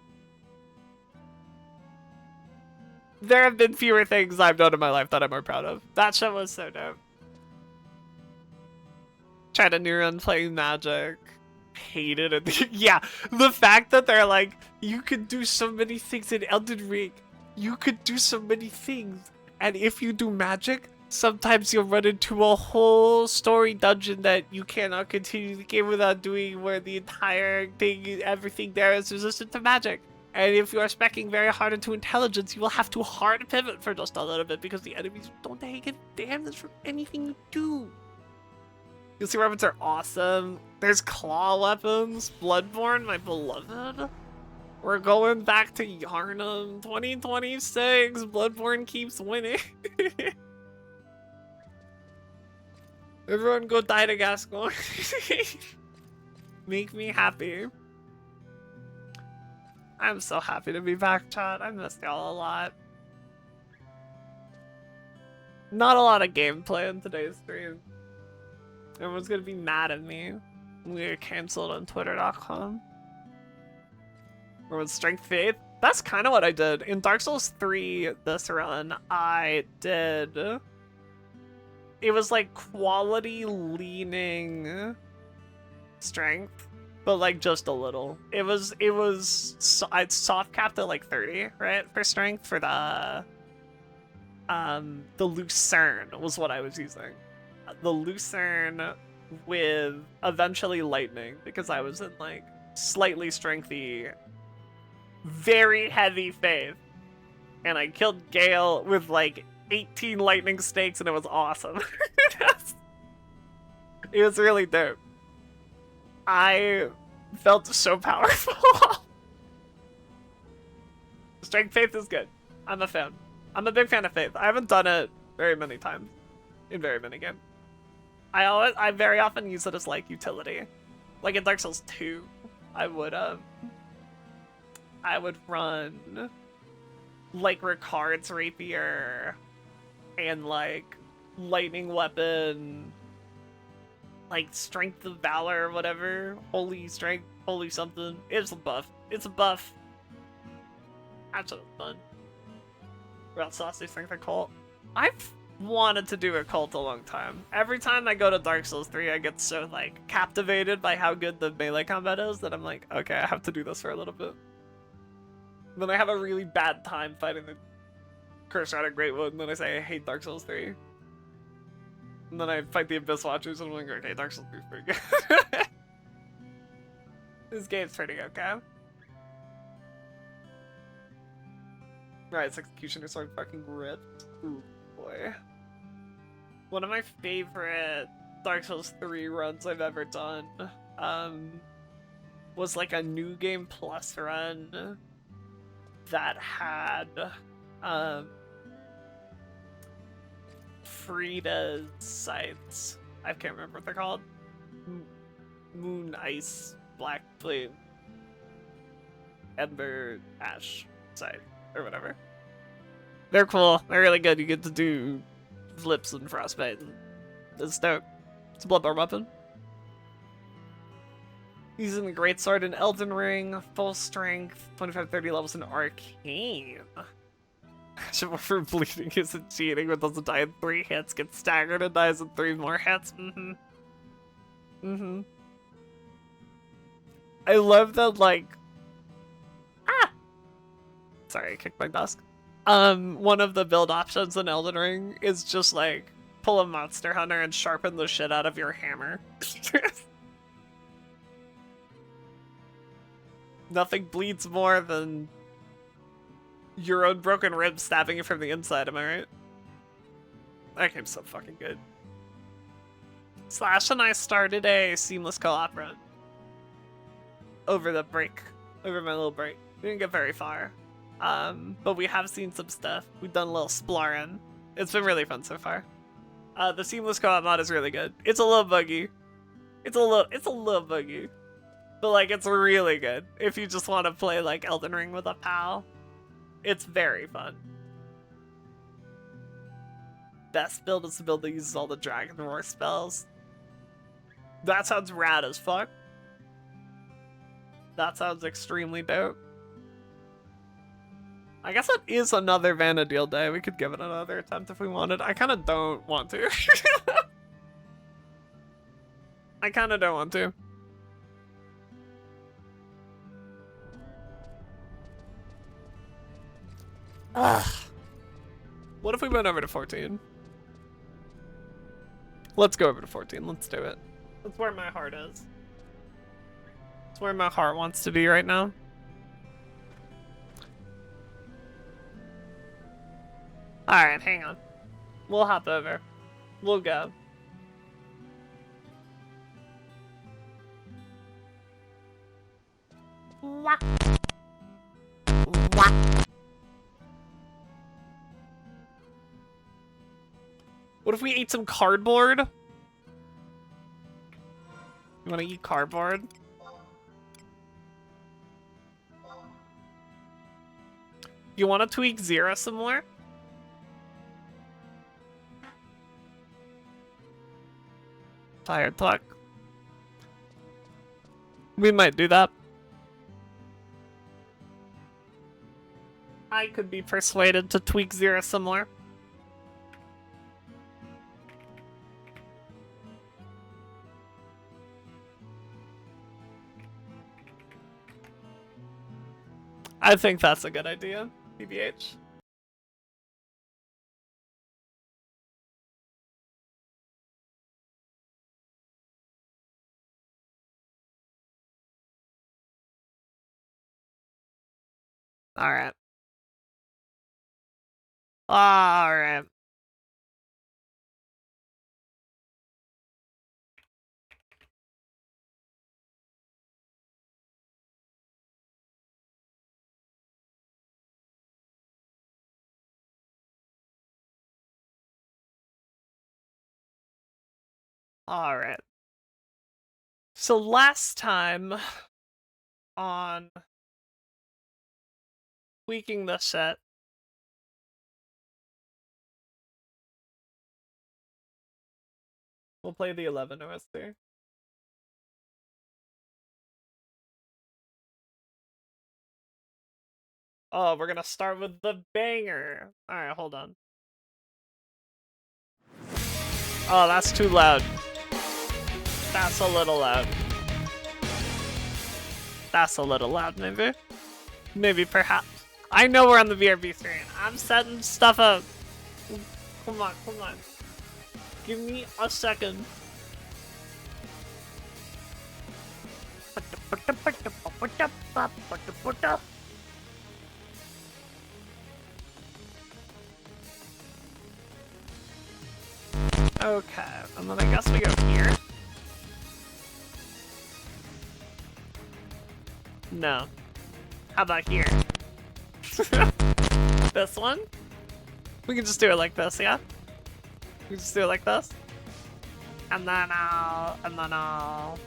There have been fewer things I've done in my life that I'm more proud of. That shit was so dope. Tried a new run playing Magic. Hated it. Yeah, the fact that they're like, you could do so many things in Elden Ring. You could do so many things. And if you do Magic, sometimes you'll run into a whole story dungeon that you cannot continue the game without doing, where the entire thing, everything there is resistant to Magic. And if you are speccing very hard into intelligence, you will have to hard pivot for just a little bit because the enemies don't take damage from anything you do. You'll see weapons are awesome. There's claw weapons. Bloodborne, my beloved. We're going back to Yarnum. 2026. Bloodborne keeps winning. Everyone go die to Gascoigne. Make me happy. I'm so happy to be back, chat. I missed y'all a lot. Not a lot of gameplay in today's stream. Everyone's gonna be mad at me. We get canceled on twitter.com. Or with Strength Faith. That's kind of what I did. In Dark Souls 3, this run, I did... It was like quality leaning strength, but like just a little. I'd soft capped at like 30, right? For strength for the Lucerne was what I was using. The Lucerne with eventually lightning, because I was in like slightly strengthy, very heavy faith, and I killed Gale with like 18 lightning snakes, and it was awesome. It was really dope. I felt so powerful. Strength Faith is good. I'm a fan. I'm a big fan of Faith. I haven't done it very many times in very many games. I very often use it as like utility. Like in Dark Souls 2, I would run like Ricard's rapier and like lightning weapon, like strength of valor or whatever, holy strength, holy something. It's a buff. It's a buff. That's so fun. About saucy strength of cult. I've wanted to do a cult a long time. Every time I go to Dark Souls 3, I get so like captivated by how good the melee combat is that I'm like, okay, I have to do this for a little bit. Then I have a really bad time fighting the Curse Rider Great Wood, and then I say I hate Dark Souls 3. And then I fight the Abyss Watchers, and I'm like, okay, Dark Souls 3 is pretty good. This game's pretty okay. Right, Executioner Sword fucking ripped. Ooh, boy. One of my favorite Dark Souls 3 runs I've ever done was like a New Game Plus run that had Frida's sights. I can't remember what they're called. Moon, Ice, Black Flame, Ember, Ash sight, or whatever. They're cool. They're really good. You get to do flips and frostbite. It's dope. It's a bloodborne weapon. Using the greatsword in Elden Ring, full strength, 25-30 levels in Arcane. For bleeding isn't cheating, but doesn't die in 3 hits, gets staggered and dies in 3 more hits. I love that, like... Sorry, I kicked my desk. One of the build options in Elden Ring is just, like, pull a Monster Hunter and sharpen the shit out of your hammer. Nothing bleeds more than your own broken ribs stabbing you from the inside, am I right? That game's so fucking good. Slash and I started a seamless co-op run. Over the break. Over my little break. We didn't get very far. But we have seen some stuff. We've done a little sploring. It's been really fun so far. The seamless co-op mod is really good. It's a little buggy. It's a little buggy. But like, it's really good. If you just want to play like Elden Ring with a pal, it's very fun. Best build is the build that uses all the Dragon Roar spells. That sounds rad as fuck. That sounds extremely dope. I guess it is another Vana'diel day. We could give it another attempt if we wanted. I kind of don't want to. I kind of don't want to. Ugh. What if we went over to 14? Let's go over to 14. Let's do it. That's where my heart is. That's where my heart wants to be right now. Alright, hang on. We'll hop over. We'll go. Wah. Wah. What if we ate some cardboard? You want to eat cardboard? You want to tweak Zero some more? Tired talk. We might do that. I could be persuaded to tweak Zero some more. I think that's a good idea, BBH. Alright. Alright. Alright. So last time on tweaking the set, we'll play the 11 OST. Oh, we're gonna start with the banger. Alright, hold on. Oh, that's too loud. That's a little loud. That's a little loud, maybe. Maybe, perhaps. I know we're on the VRB screen. I'm setting stuff up. Come on, come on. Give me a second. Okay, and then I guess we go here. No. How about here? This one? We can just do it like this, yeah? We can just do it like this. And then I'll...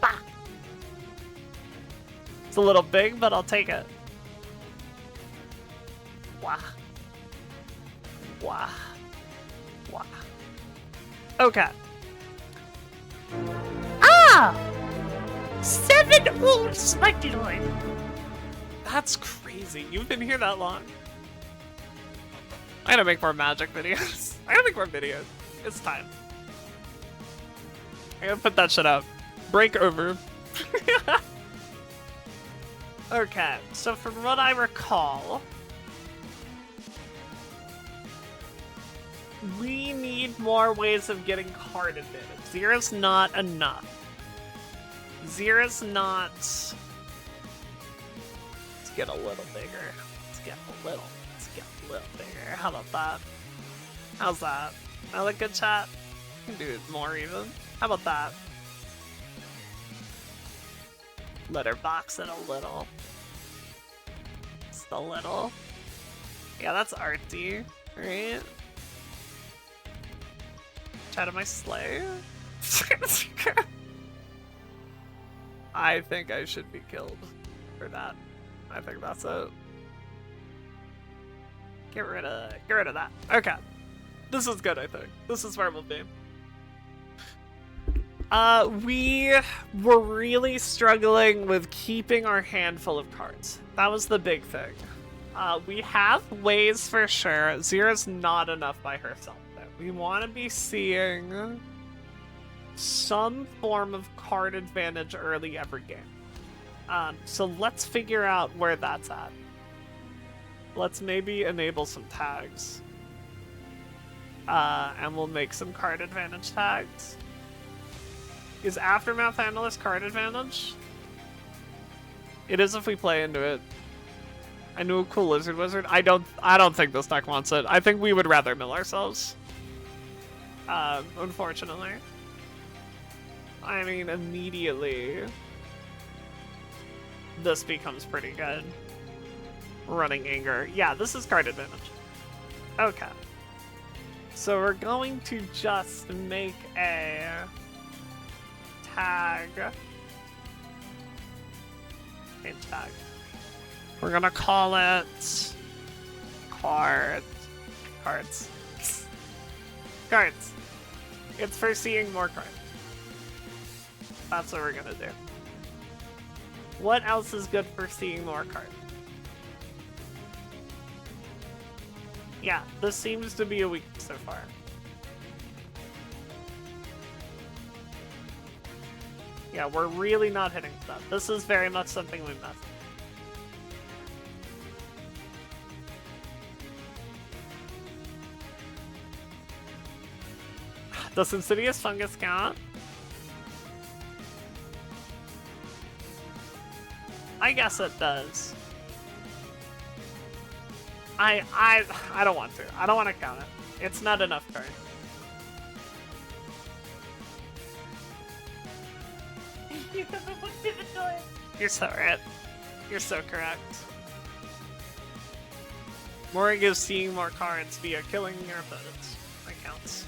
Bah! It's a little big, but I'll take it. Wah. Wah. Wah. Okay. Ah! 7 old Spectaloid! That's crazy. You've been here that long. I gotta make more magic videos. I gotta make more videos. It's time. I gotta put that shit out. Break over. Okay, so from what I recall, we need more ways of getting card advantage. Zero's not enough. Zero's not... Let's get a little bigger. Let's get a little bigger. How about that? How's that? I like good chat. We can do it more even. How about that? Let her box it a little. Just a little. Yeah, that's artsy, right? Chat of my sleigh? I think I should be killed for that. I think that's it. Get rid of that. Okay. This is good, I think. This is where we'll be. We were really struggling with keeping our handful of cards. That was the big thing. We have ways for sure. Zero's not enough by herself, though. We want to be seeing some form of card advantage early every game. So let's figure out where that's at. Let's maybe enable some tags. And we'll make some card advantage tags. Is Aftermath Analyst card advantage? It is if we play into it. I knew a cool lizard wizard. I don't think this deck wants it. I think we would rather mill ourselves. Unfortunately. I mean, immediately this becomes pretty good. Running Anger. Yeah, this is card advantage. Okay. So we're going to just make a tag. A tag. We're gonna call it cards. Cards. It's for seeing more cards. That's what we're gonna do. What else is good for seeing more cards? Yeah, this seems to be a week so far. Yeah, we're really not hitting stuff. This is very much something we missed. Does Insidious Fungus count? I guess it does. I don't want to. I don't want to count it. It's not enough card. You're so right. You're so correct. Mooring is seeing more cards via killing your opponents. That counts.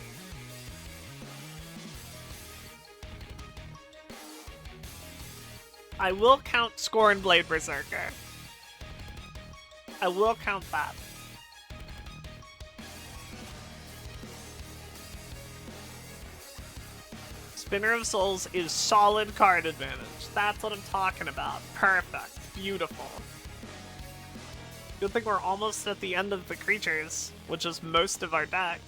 I will count Scorn Blade Berserker. I will count that. Spinner of Souls is solid card advantage. That's what I'm talking about. Perfect. Beautiful. Good thing we're almost at the end of the creatures, which is most of our deck.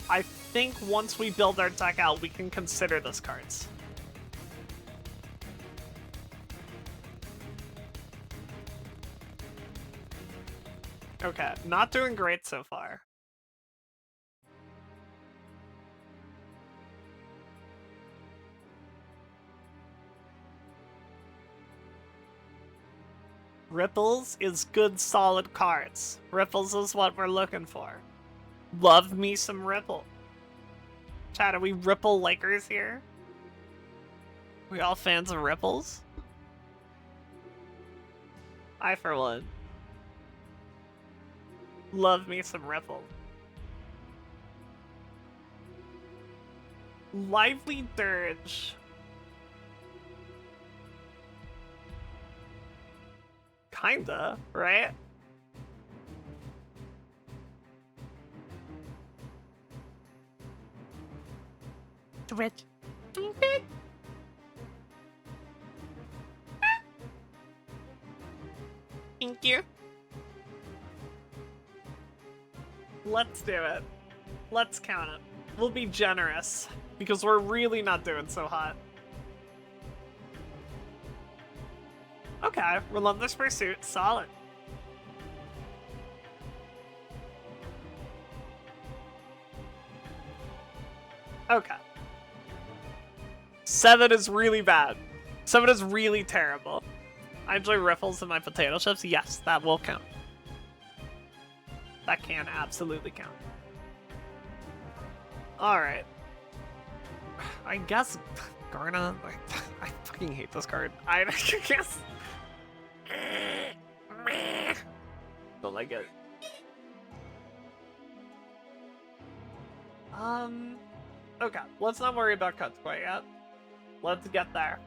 I think once we build our deck out, we can consider this cards. Okay, not doing great so far. Ripples is good, solid cards. Ripples is what we're looking for. Love me some Ripple. Chat, are we Ripple likers here? We all fans of Ripples? I, for one, love me some Ripple. Lively Dirge. Kinda, right? Twitch. Thank you. Let's do it. Let's count it. We'll be generous, because we're really not doing so hot. Okay, Relentless Pursuit, solid. Okay. 7 is really bad. 7 is really terrible. I enjoy riffles in my potato chips. Yes, that will count. That can absolutely count. Alright. I guess Garna, I fucking hate this card. I guess. Don't like it. Okay, let's not worry about cuts quite yet. Let's get there.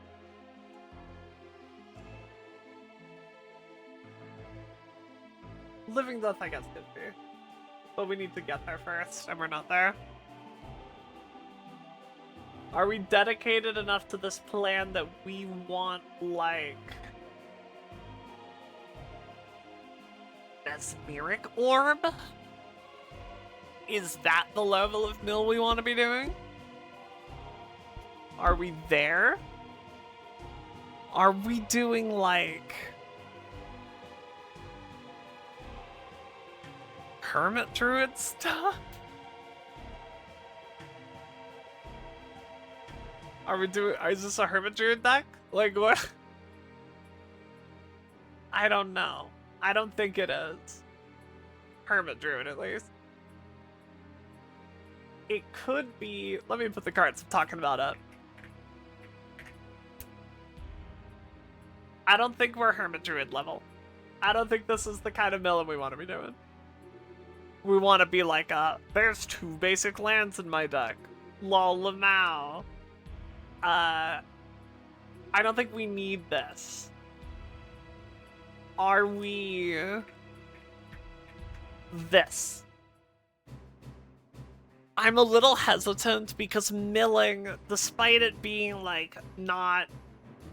Living Death, I guess, could be. But we need to get there first, and we're not there. Are we dedicated enough to this plan that we want, like, Mesmeric Orb? Is that the level of mill we want to be doing? Are we there? Are we doing, like, Hermit Druid stuff? Are we doing, is this a Hermit Druid deck? Like, what? I don't know. I don't think it is. Hermit Druid, at least. It could be, let me put the cards I'm talking about up. I don't think we're Hermit Druid level. I don't think this is the kind of mill we want to be doing. We want to be like, there's 2 basic lands in my deck. Lol, Lamau. I don't think we need this. Are we this? I'm a little hesitant because milling, despite it being like not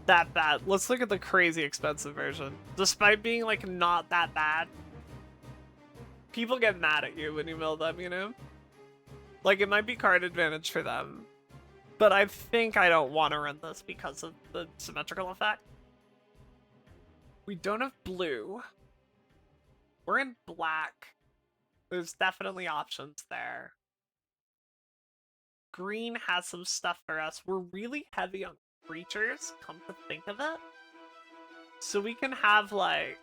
that bad. Let's look at the crazy expensive version. Despite being like not that bad, people get mad at you when you mill them, you know? Like, it might be card advantage for them. But I think I don't want to run this because of the symmetrical effect. We don't have blue. We're in black. There's definitely options there. Green has some stuff for us. We're really heavy on creatures, come to think of it. So we can have, like,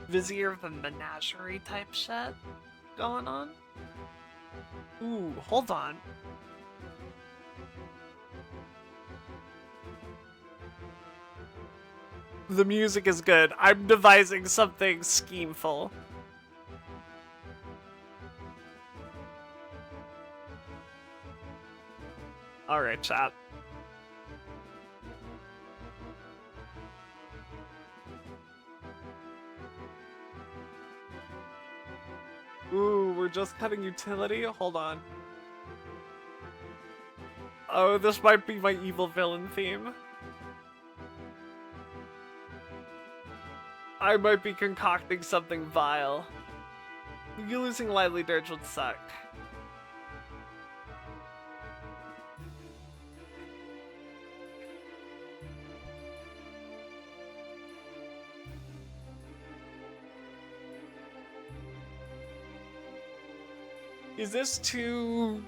Vizier of the Menagerie type shit going on. Ooh, hold on. The music is good. I'm devising something schemeful. Alright, chat. Ooh, we're just cutting utility? Hold on. Oh, this might be my evil villain theme. I might be concocting something vile. You losing Lively Dirge would suck. Is this too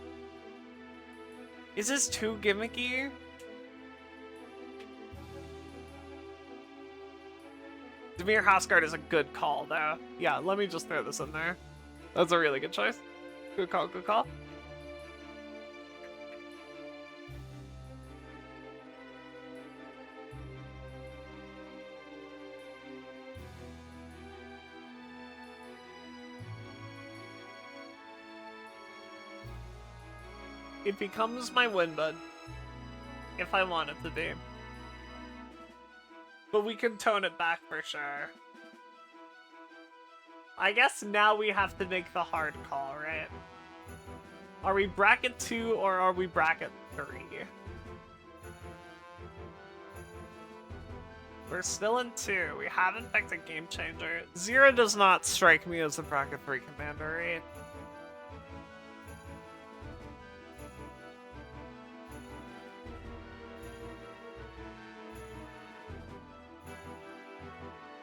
gimmicky? Demir Houseguard is a good call, though. Yeah, let me just throw this in there. That's a really good choice. Good call, good call. It becomes my win bud. If I want it to be. But we can tone it back for sure. I guess now we have to make the hard call, right? Are we bracket 2 or are we bracket 3? We're still in 2. We haven't picked a game changer. 0 does not strike me as a bracket 3 commander, right?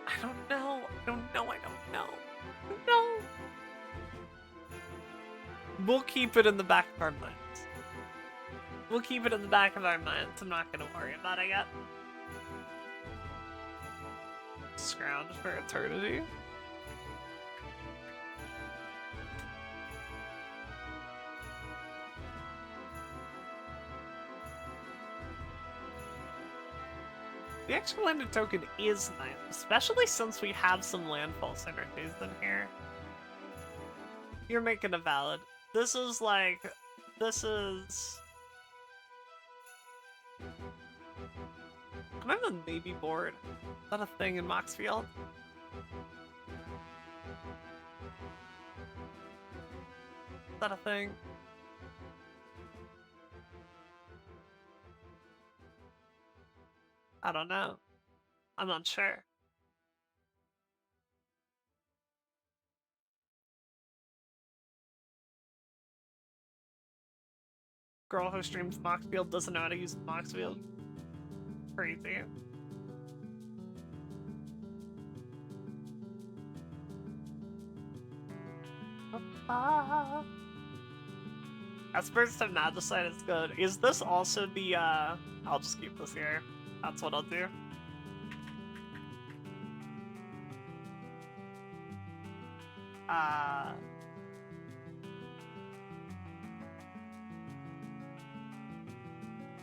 I don't know. No. We'll keep it in the back of our minds. I'm not gonna worry about it yet. Scrounge for eternity. The extra landed token is nice, especially since we have some landfall synergies in here. You're making a valid. This is... Can I have a maybe board? Is that a thing in Moxfield? Is that a thing? I don't know. I'm not sure. Girl who streams Moxfield doesn't know how to use Moxfield. Crazy. Espers to Magicite is good. Is this also the, I'll just keep this here. That's what I'll do.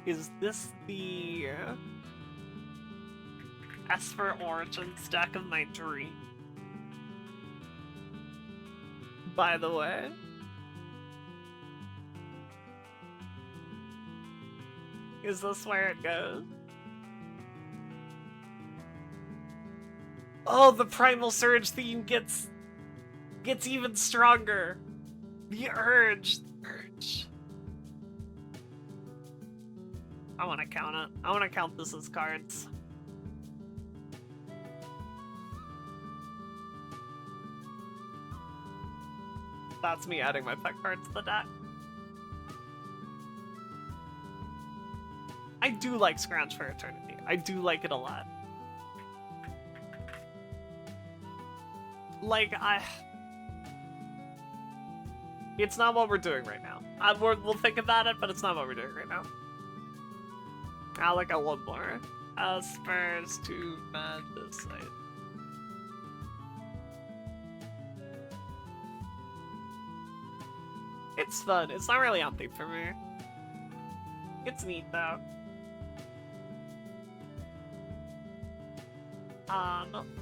Is this the Esper Origins deck of my dream? By the way. Is this where it goes? Oh, the Primal Surge theme gets even stronger. The urge. I want to count it. I want to count this as cards. That's me adding my pet cards to the deck. I do like Scrounge for Eternity. I do like it a lot. It's not what we're doing right now. We'll think about it, but it's not what we're doing right now. I'll look at one more. Spurs to Magicite. It's fun. It's not really on theme for me. It's neat though.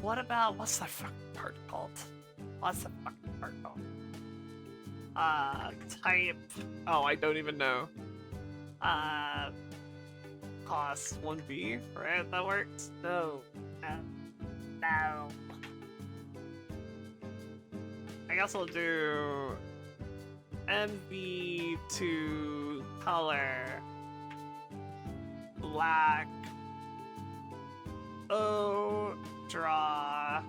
What's that fucking card called? Type. Oh, I don't even know. Cost 1B, right? That works? No. No. I guess I'll do MV to color black. Oh, draw.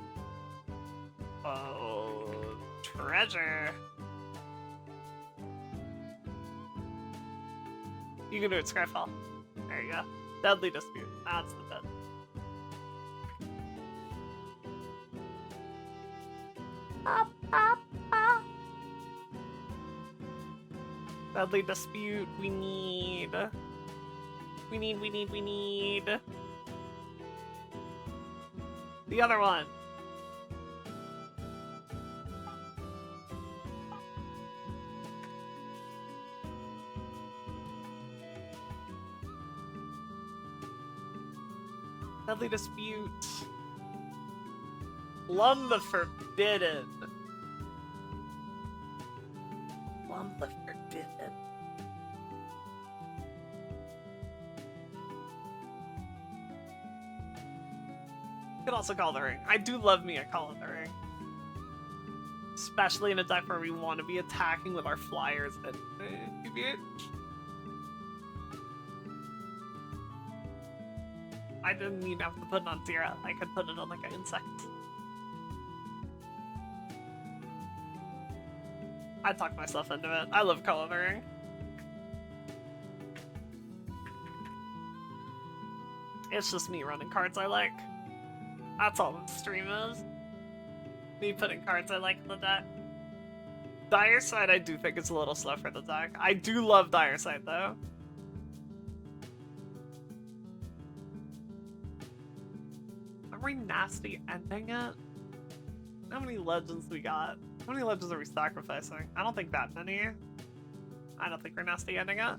Oh, treasure. You can do it, Scryfall. There you go. Deadly Dispute. That's the bit. Deadly Dispute. We need. The other one. Deadly Dispute. Plum the Forbidden. Plum the Forbidden. You can also Call the Ring. I do love me a Call of the Ring. Especially in a deck where we want to be attacking with our flyers and I didn't need to have to put it on Tira. I could put it on like an insect. I talked myself into it. I love Call of the Ring. It's just me running cards I like. That's all the stream is. Me putting cards I like in the deck. Dire Sight I do think it's a little slow for the deck. I do love Dire Sight though. Are we nasty ending it? How many legends we got? How many legends are we sacrificing? I don't think that many. I don't think we're nasty ending it.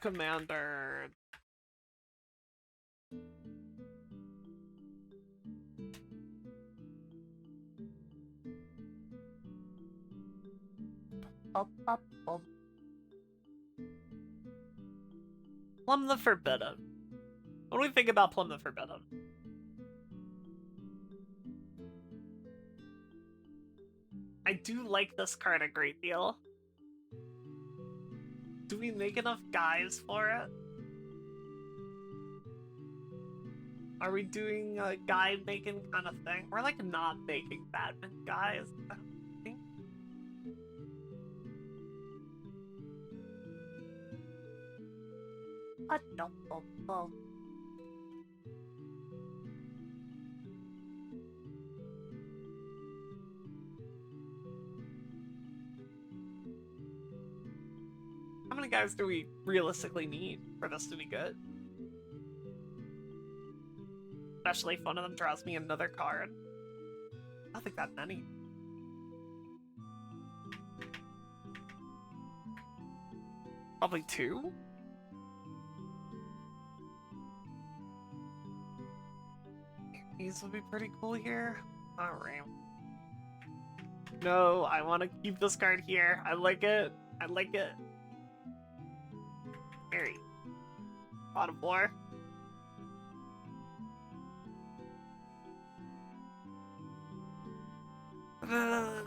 Commander. Plum the Forbidden. What do we think about Plum the Forbidden? I do like this card a great deal. Do we make enough guys for it? Are we doing a guy making kind of thing? We're like not making badminton guys. I don't think. I don't know. How many guys do we realistically need for this to be good? Especially if one of them draws me another card. I don't think that many. Probably two? These would be pretty cool here. Alright. No, I want to keep this card here. I like it. I like it. Very. Bottom four. No.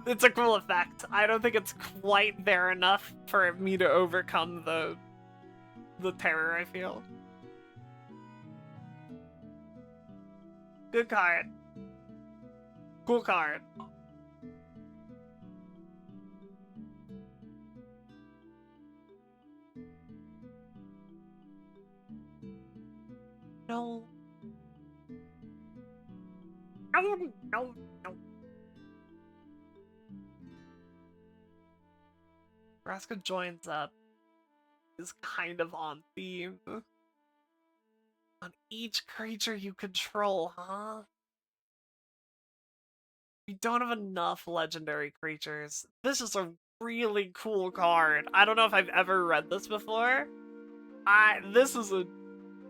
It's a cool effect. I don't think it's quite there enough for me to overcome the terror I feel. Good card. Cool card. No. No. Vraska joins up is kind of on theme. On each creature you control, huh? We don't have enough legendary creatures. This is a really cool card. I don't know if I've ever read this before. This is a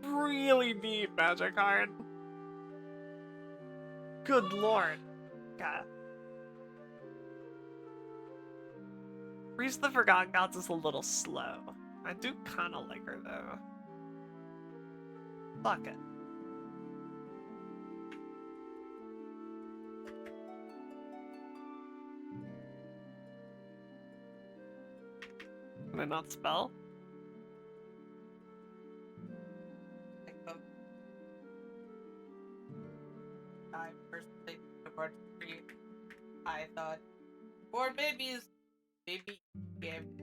really neat magic card. Good lord. Okay. Priest of the Forgotten Gods is a little slow. I do kind of like her though. Fuck it. Can I not spell? I personally support free. I thought board babies, baby game.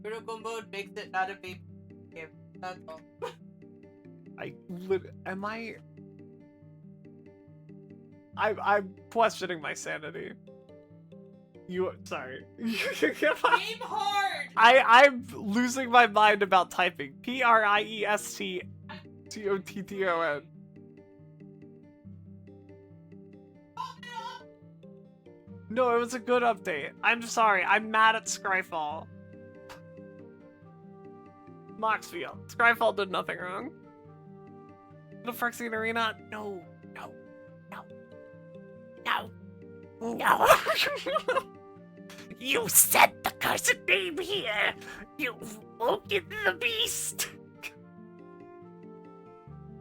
Critical mode makes it not a baby game. That's all. I'm questioning my sanity. Sorry. Game hard. I'm losing my mind about typing. Priestotton. No, it was a good update. I'm sorry. I'm mad at Scryfall. Moxfield. Scryfall did nothing wrong. The Phyrexian Arena? No. No. No. No. No. You said the cursed name here. You've woken the beast.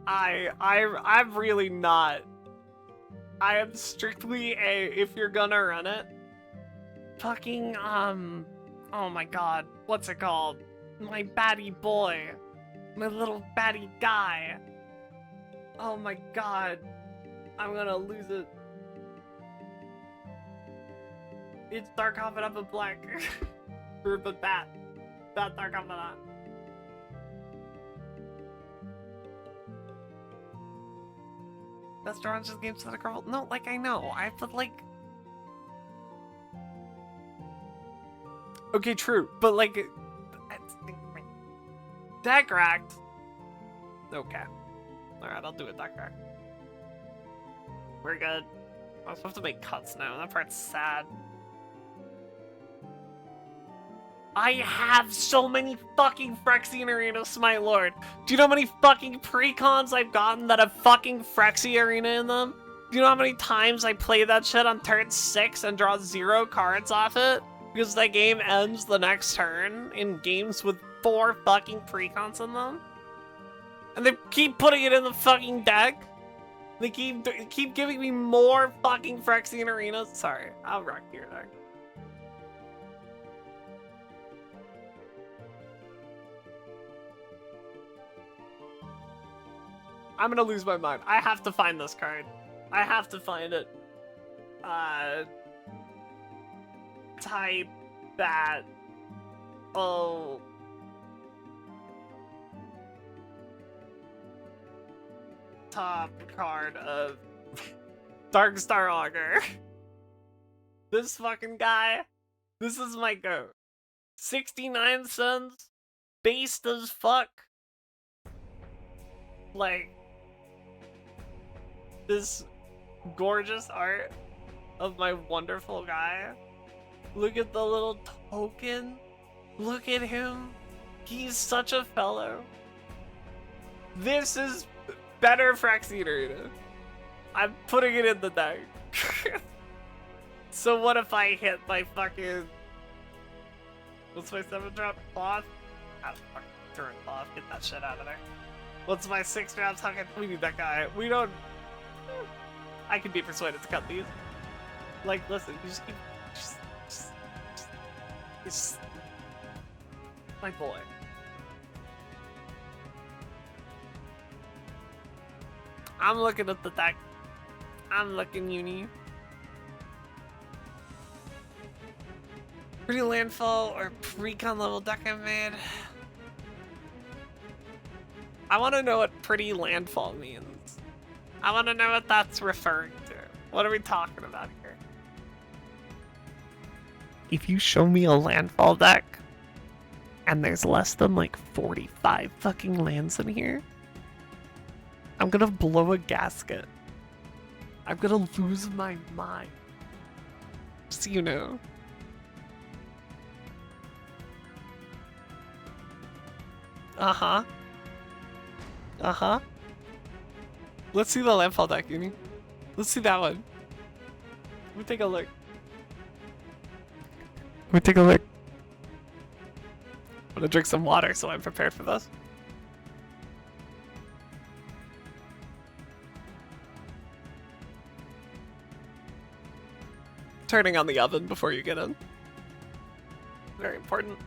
I'm really not. I am strictly if you're gonna run it, fucking, oh my god, what's it called? My batty boy. My little batty guy. Oh my god. I'm gonna lose it. It's Dark Confidant but black. But bat. Bat Dark Confidant. Best Orange's game to the girl. No, like I know. But like. Okay, true. But like. Deck racked. Okay. Alright, I'll do it, deck racked. We're good. I'm supposed to make cuts now. That part's sad. I have so many fucking Phyrexian Arenas, my lord. Do you know how many fucking precons I've gotten that have fucking Phyrexia Arena in them? Do you know how many times I play that shit on turn 6 and draw 0 cards off it? Because that game ends the next turn in games with 4 fucking precons in them? And they keep putting it in the fucking deck? They keep giving me more fucking Phyrexian Arenas? Sorry, I'll rock your deck. I'm gonna lose my mind. I have to find this card. I have to find it. Type that. Oh. Top card of Darkstar Augur. This fucking guy. This is my goat. 69 cents. Based as fuck. Like. This gorgeous art of my wonderful guy. Look at the little token. Look at him. He's such a fellow. This is better Phyrexian Arena. I'm putting it in the deck. So what if I hit my fucking... What's my 7-drop? Cloth? Ah, fuck. Turn cloth. Get that shit out of there. What's my 6-drop token? We need that guy. We don't... I can be persuaded to cut these. Like, listen, you just keep... Just my boy. I'm looking at the deck. I'm looking uni. Pretty landfall or precon level deck I made. I want to know what pretty landfall means. I want to know what that's referring to. What are we talking about here? If you show me a landfall deck and there's less than like 45 fucking lands in here, I'm gonna blow a gasket. I'm gonna lose my mind. Just so you know. Uh-huh. Uh-huh. Let's see the landfall deck, Uni. Let's see that one. Let me take a look. Let me take a look. I'm gonna drink some water so I'm prepared for this. Turning on the oven before you get in. Very important.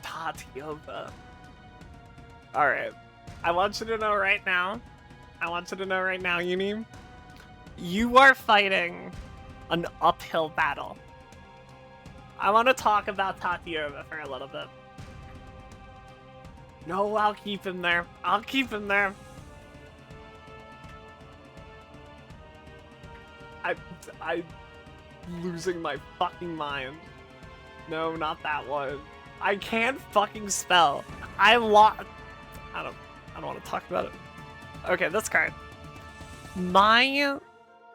Tatiova. Alright. I want you to know right now. Uni. You are fighting an uphill battle. I want to talk about Tatiova for a little bit. No, I'll keep him there. I'm losing my fucking mind. No, not that one. I can't fucking spell. I don't want to talk about it. Okay, this card.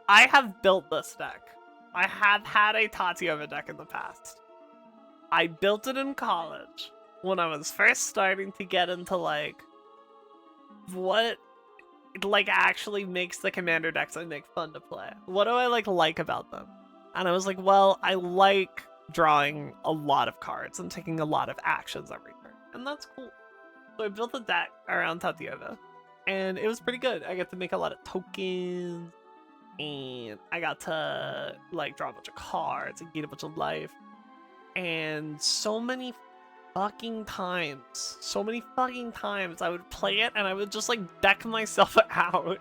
I have built this deck. I have had a Tatiova deck in the past. I built it in college when I was first starting to get into like what like actually makes the commander decks I make fun to play. What do I like about them? And I was like, well, I like drawing a lot of cards and taking a lot of actions every turn, and that's cool. So I built a deck around Tatiova, and it was pretty good. I got to make a lot of tokens, and I got to like draw a bunch of cards and gain a bunch of life. And so many fucking times I would play it and I would just like deck myself out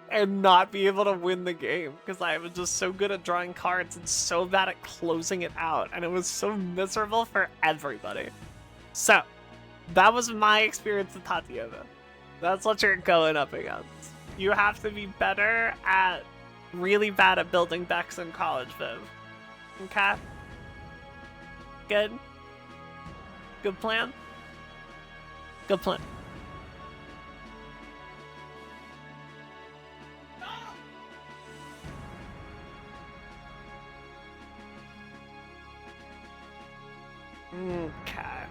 and not be able to win the game because I was just so good at drawing cards and so bad at closing it out, and it was so miserable for everybody. So that was my experience with Tatiova. That's what you're going up against. You have to be really bad at building decks in college, Viv. Okay? Good? Good plan? Good plan. Okay.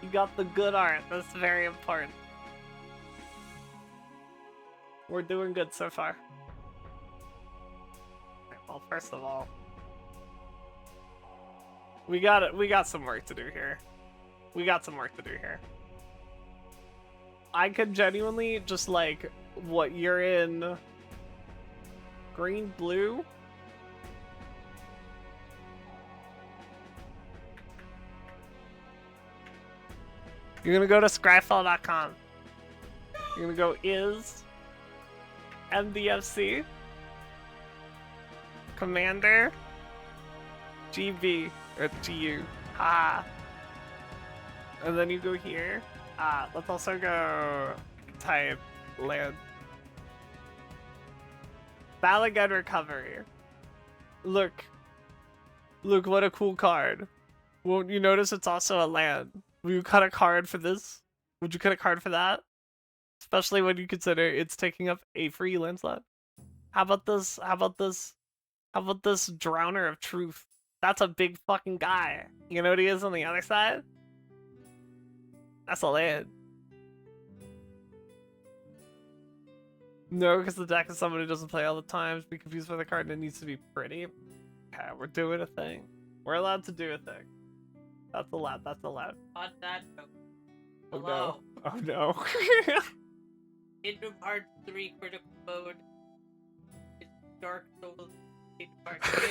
You got the good art. That's very important. We're doing good so far. Well, first of all, we got some work to do here. I could genuinely just like, what, you're in green, blue? You're gonna go to scryfall.com. You're gonna go is MDFC Commander GB or GU. And then you go here. Let's also go type land. Balagan Recovery. Look, what a cool card. Won't you notice it's also a land? Will you cut a card for this? Would you cut a card for that? Especially when you consider it's taking up a free land slot. How about this Drowner of Truth? That's a big fucking guy. You know what he is on the other side? That's a land. No, because the deck is someone who doesn't play all the time. Be confused by the card and it needs to be pretty. Okay, we're doing a thing. We're allowed to do a thing. That's allowed. On that note. Oh Hello. no. Oh no. Kingdom Hearts 3 critical mode. It's Dark Souls. Kingdom Hearts 3.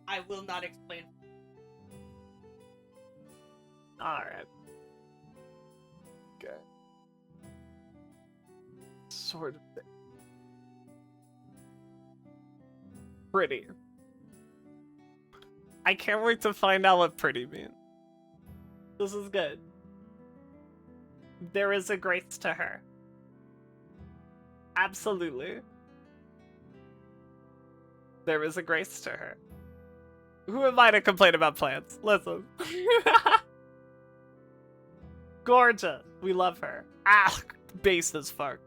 I will not explain. Alright. Okay. Sort of thing. Pretty. I can't wait to find out what pretty means. This is good. There is a grace to her. Absolutely. There is a grace to her. Who am I to complain about plants? Listen. Gorgeous. We love her. Ah, based as fuck.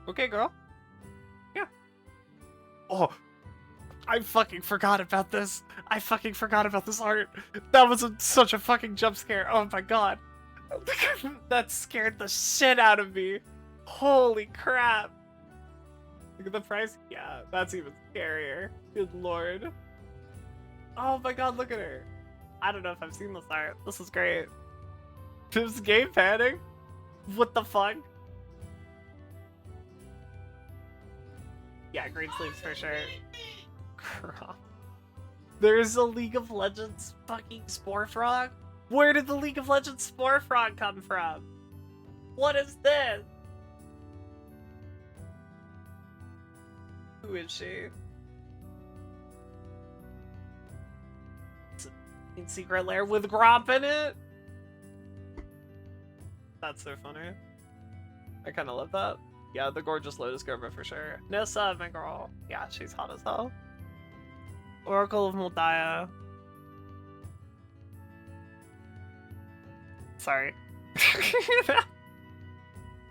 Okay, girl. Yeah. Oh, I fucking forgot about this. I fucking forgot about this art. That was such a fucking jump scare. Oh my god. That scared the shit out of me. Holy crap. Look at the price. Yeah, that's even scarier. Good lord. Oh my god, look at her. I don't know if I've seen this art. This is great. Viv's game padding? What the fuck? Yeah, green sleeves for sure. Crap. There's a League of Legends fucking Spore Frog? Where did the League of Legends Spore Frog come from? What is this? Who is she? It's a secret lair with Gromp in it? That's so funny. I kind of love that. Yeah, the gorgeous Lotus Goma for sure. Nissa, my girl. Yeah, she's hot as hell. Oracle of Moldaya. Sorry.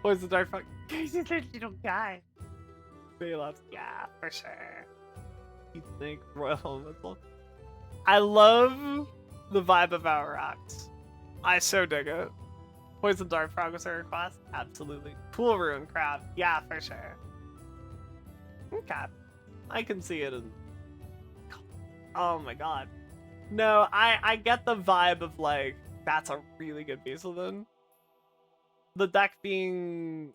What's the dark fuck? He's a little guy. Bailouts. Yeah, for sure. You think Royal Elemental? I love the vibe of our rocks. I so dig it. Poison Dart Frog was a request? Absolutely. Pool Ruin Crab. Yeah, for sure. Okay. I can see it in... Oh my god. No, I get the vibe of like, that's a really good Beaslin. The deck being...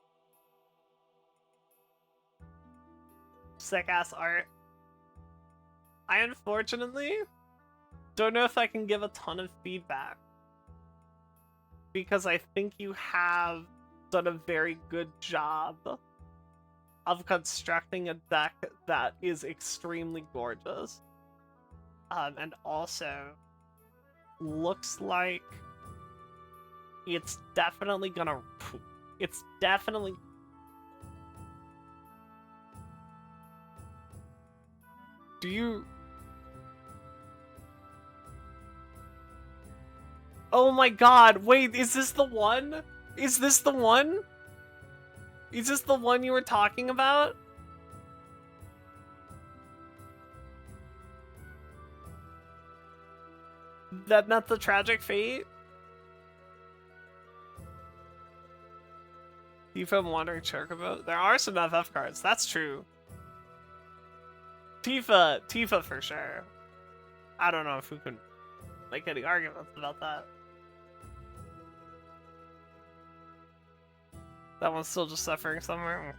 sick-ass art. I unfortunately don't know if I can give a ton of feedback. Because I think you have done a very good job of constructing a deck that is extremely gorgeous. And also looks like it's definitely gonna... It's definitely... Do you... Oh my god, wait, is this the one? Is this the one? Is this the one you were talking about? That not the tragic fate? Tifa and Wandering Chocobo? There are some FF cards, that's true. Tifa for sure. I don't know if we can make any arguments about that. That one's still just suffering somewhere?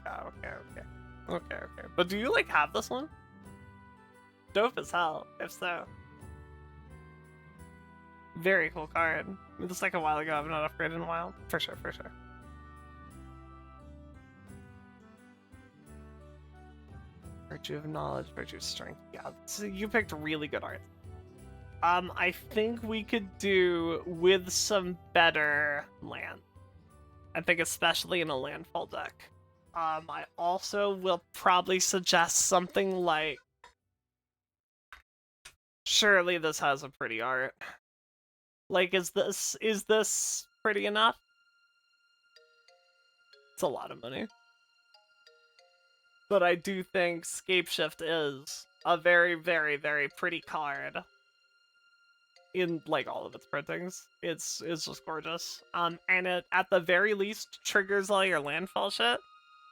Okay. But do you, like, have this one? Dope as hell, if so. Very cool card. Just like a while ago, I've not upgraded in a while. For sure. Virtue of Knowledge, Virtue of Strength. Yeah, so you picked really good art. I think we could do with some better land. I think especially in a landfall deck. I also will probably suggest something like... Surely this has a pretty art. Like, is this pretty enough? It's a lot of money. But I do think Scapeshift is a very, very, very pretty card. In, like, all of its printings. It's just gorgeous. And it, at the very least, triggers all your landfall shit.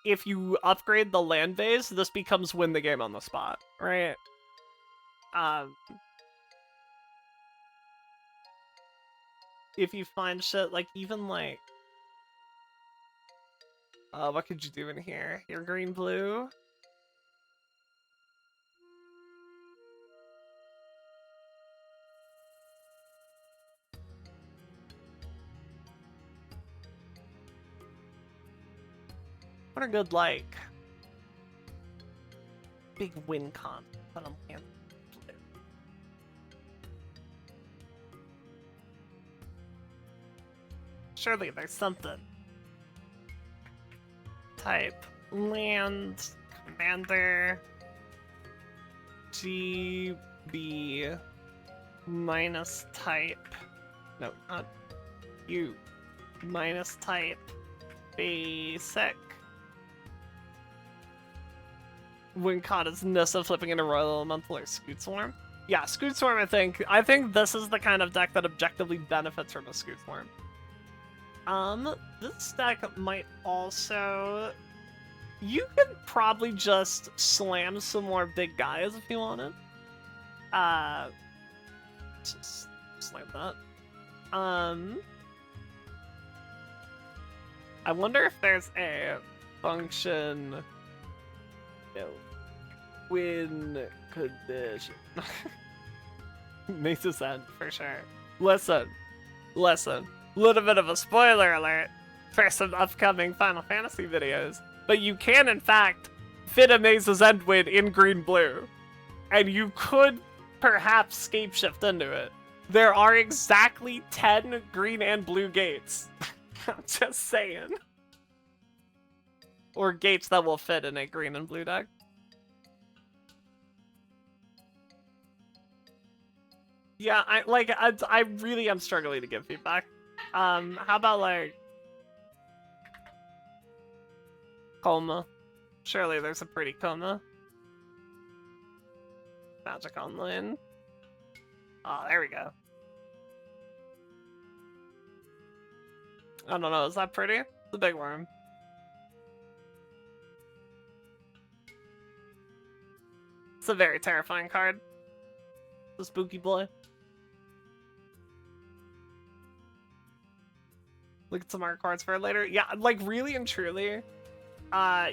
If you upgrade the land base, this becomes win the game on the spot, right? If you find shit, like, even, like... what could you do in here? Your green-blue? What a good, like, big win con on a land. Surely there's something. Type land commander. GB minus type. No, not you. Minus type basic. When caught as Nissa flipping into Royal Elemental or Scoot Swarm. Yeah, Scoot Swarm, I think this is the kind of deck that objectively benefits from a Scoot Swarm. This deck might also... You could probably just slam some more big guys if you wanted. Just slam that. I wonder if there's a function... No. Win condition. Makes sense for sure. Listen. Little bit of a spoiler alert for some upcoming Final Fantasy videos. But you can, in fact, fit a Maze's End Win in green-blue. And you could perhaps scape shift into it. There are exactly 10 green and blue gates. I'm just saying. Or gates that will fit in a green and blue deck. Yeah, I really am struggling to give feedback. How about like Coma? Surely there's a pretty Coma. Magic Online. Oh, there we go. I don't know, is that pretty? It's a big worm. It's a very terrifying card. The spooky boy. Look at some art cards for it later. Yeah, like really and truly,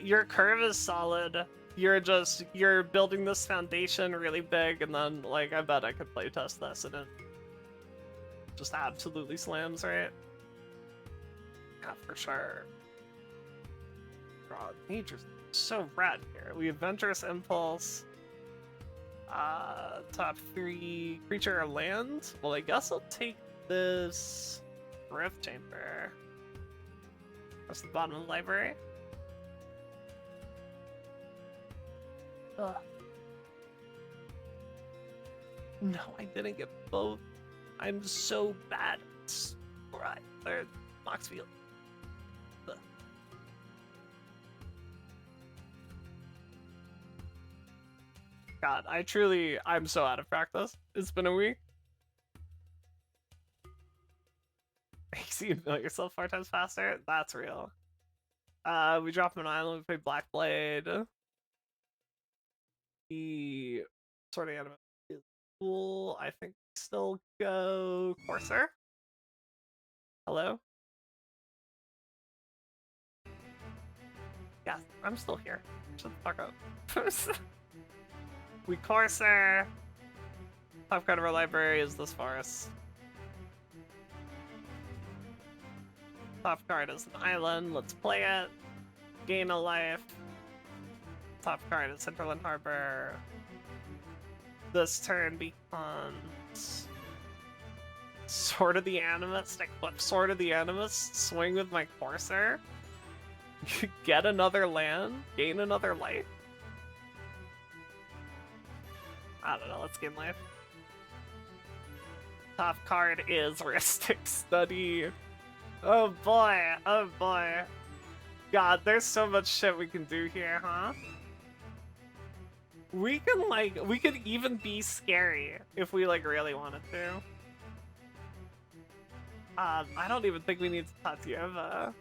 your curve is solid. You're building this foundation really big, and then like I bet I could playtest this and it just absolutely slams, right? Yeah, for sure. God, nature's so rad here. We Adventurous Impulse. Top 3 creature or land? Well, I guess I'll take this Rift Chamber. That's the bottom of the library. Ugh. No, I didn't get both. I'm so bad at Sprite or Moxfield. Ugh. God, I'm so out of practice. It's been a week. Makes you know yourself 4 times faster? That's real. We drop an island, we play Black Blade. The sort of anime is cool. I think we still go Courser. Hello? Yeah, I'm still here. Shut the fuck up. We Courser. Top card of our library is this forest. Top card is an island. Let's play it. Gain a life. Top card is Hinterland Harbor. This turn becomes Sword of the Animist. I clip Sword of the Animist. Swing with my Courser. Get another land. Gain another life. I don't know, let's gain life. Top card is Ristic Study. Oh boy, oh boy. God, there's so much shit we can do here, huh? We could even be scary if we really wanted to. I don't even think we need Tatieva.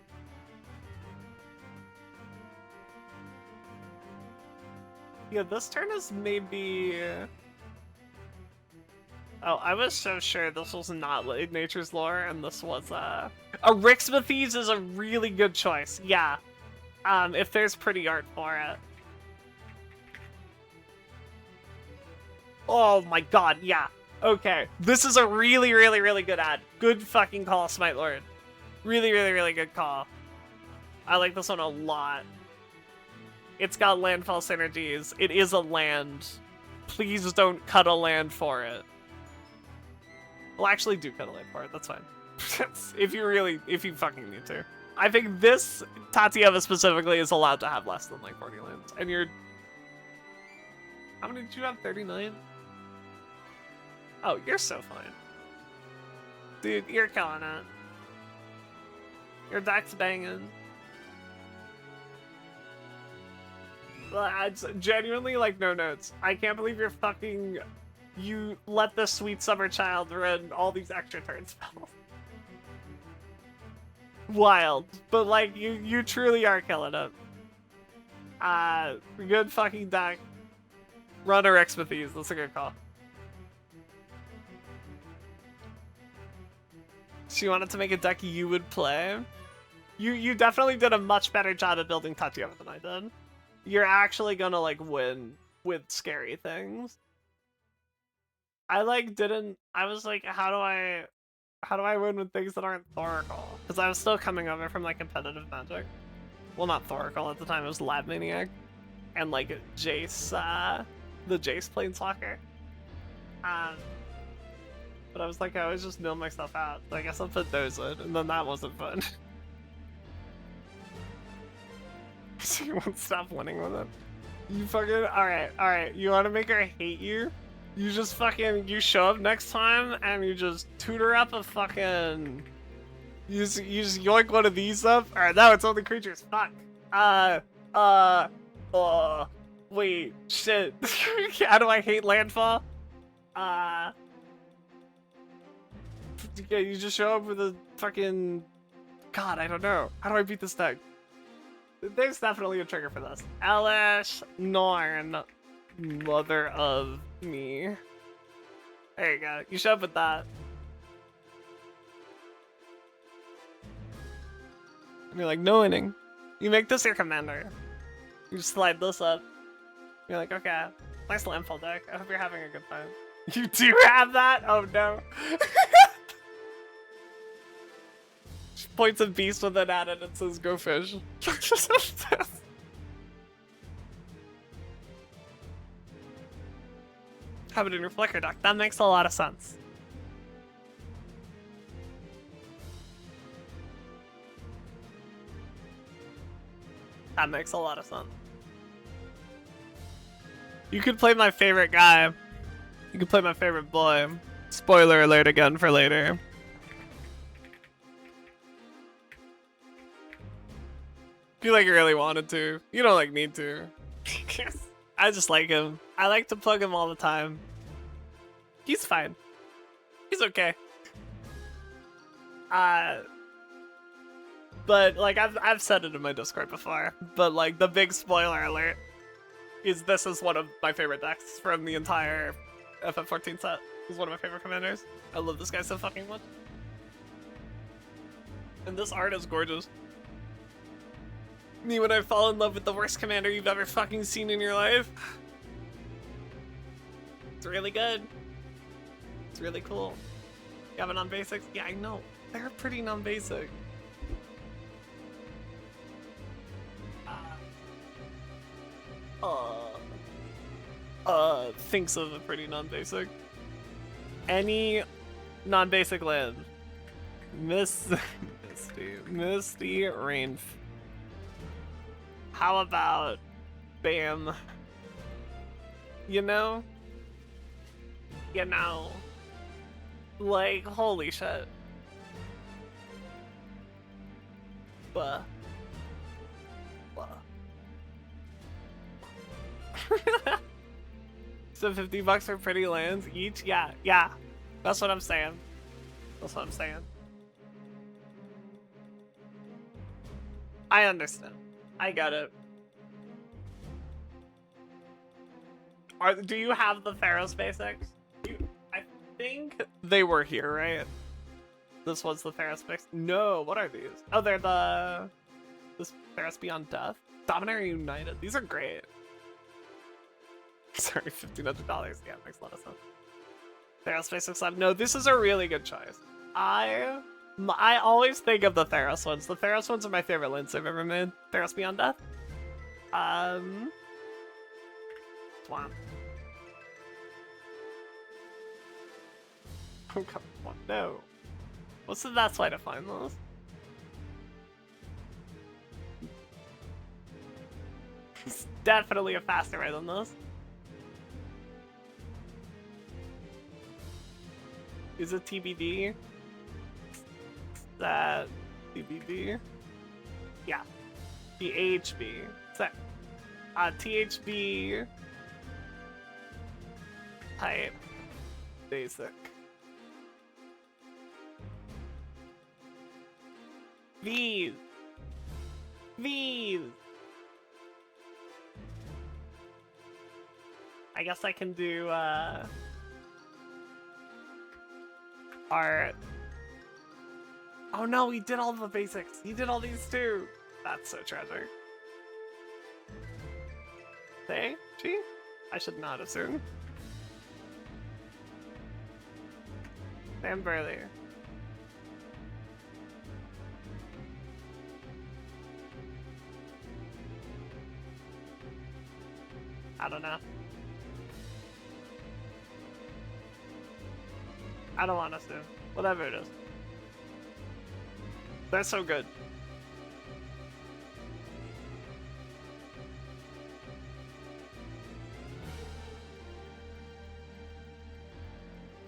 Yeah, this turn is maybe... Oh, I was so sure this was not Nature's Lore, and this was, A Rixmathes is a really good choice, yeah. If there's pretty art for it. Oh my god, yeah. Okay, this is a really, really, really good ad. Good fucking call, Smite Lord. Really, really, really good call. I like this one a lot. It's got landfall synergies. It is a land. Please don't cut a land for it. Well, actually do cut a land for it. That's fine. if you fucking need to. I think this Tatieva specifically is allowed to have less than 40 lands. And you're... How many did you have? 39? Oh, you're so fine. Dude, you're killing it. Your deck's banging. It's genuinely, like, no notes. I can't believe you're fucking... You let the sweet summer child run all these extra turn spells. Wild. But, like, you truly are killing it. Good fucking deck. Runner X with these. That's a good call. She wanted to make a deck you would play. You definitely did a much better job at building Tatiana than I did. You're actually gonna, like, win with scary things. I, like, didn't... I was like, how do I win with things that aren't Thoracle? Because I was still coming over from, like, competitive Magic. Well, not Thoracle at the time, it was Lab Maniac. And, like, Jace, the Jace Planeswalker. But I was like, I always just mill myself out. So I guess I'll put those in, and then that wasn't fun. So you won't stop winning with it. You fucking... Alright. You wanna make her hate you? You just fucking... You show up next time, and you just tutor up a fucking... You just yoink one of these up? Alright, now it's only creatures. Fuck. Wait. Shit. How do I hate landfall? Yeah, you just show up with a fucking... God, I don't know. How do I beat this deck? There's definitely a trigger for this. Elish Norn, mother of me. There you go. You show up with that. And you're like, no inning. You make this your commander. You just slide this up. You're like, okay, nice landfall deck. I hope you're having a good time. You do have that? Oh no. She points a beast with an at it and says, go fish. Have it in your flicker deck. That makes a lot of sense. That makes a lot of sense. You could play my favorite guy. You could play my favorite boy. Spoiler alert again for later. If you like really wanted to. You don't like need to. I just like him. I like to plug him all the time. He's fine. He's okay. But like I've said it in my Discord before, but like the big spoiler alert is this is one of my favorite decks from the entire FF14 set. He's one of my favorite commanders. I love this guy so fucking much. And this art is gorgeous. Me when I fall in love with the worst commander you've ever fucking seen in your life. It's really good. It's really cool. You have it on basics? Yeah, I know. They're pretty non-basic. Thinks of a pretty non-basic. Any non-basic land. Misty Rain. How about Bam? You know? Like, holy shit. Buh. So $50 for pretty lands each? Yeah. That's what I'm saying. I understand. I get it. Do you have the Theros basics? I think they were here, right? This was the Theros basics. No, what are these? Oh, they're this Theros Beyond Death. Dominaria United. These are great. Sorry, $1,500. Yeah, makes a lot of sense. Theros basics on. No, this is a really good choice. I always think of the Theros ones. The Theros ones are my favorite lands I've ever made. Theros Beyond Death. Swamp. Oh, come on, no. What's the best way to find those? It's definitely a faster way than this. Is it TBD? That TBD? Yeah. THB. So, THB type basic. These. I guess I can do art. Oh no, we did all the basics. He did all these too. That's so tragic. Hey, G? I should not assume. Sam Burley. I don't know. I don't want us to. Whatever it is. They're so good.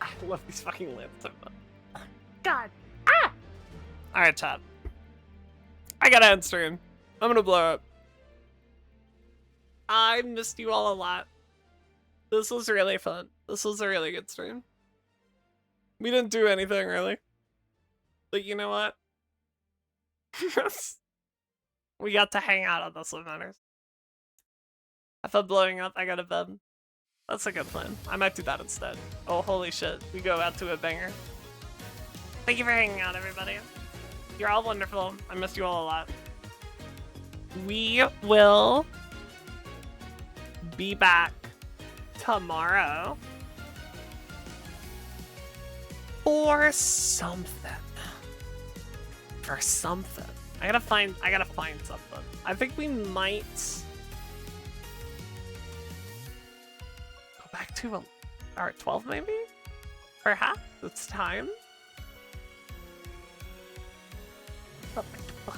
I love these fucking lamps so much. God. Ah! Alright, chat. I gotta end stream. I'm gonna blow up. I missed you all a lot. This was really fun. This was a really good stream. We didn't do anything, really. But you know what? We got to hang out on this what matters. I felt blowing up, I got a bed. That's a good plan. I might do that instead. Oh, holy shit. We go out to a banger. Thank you for hanging out, everybody. You're all wonderful. I missed you all a lot. We will be back tomorrow for something. I gotta find something. I think we might go back to our 12 maybe? Perhaps it's time.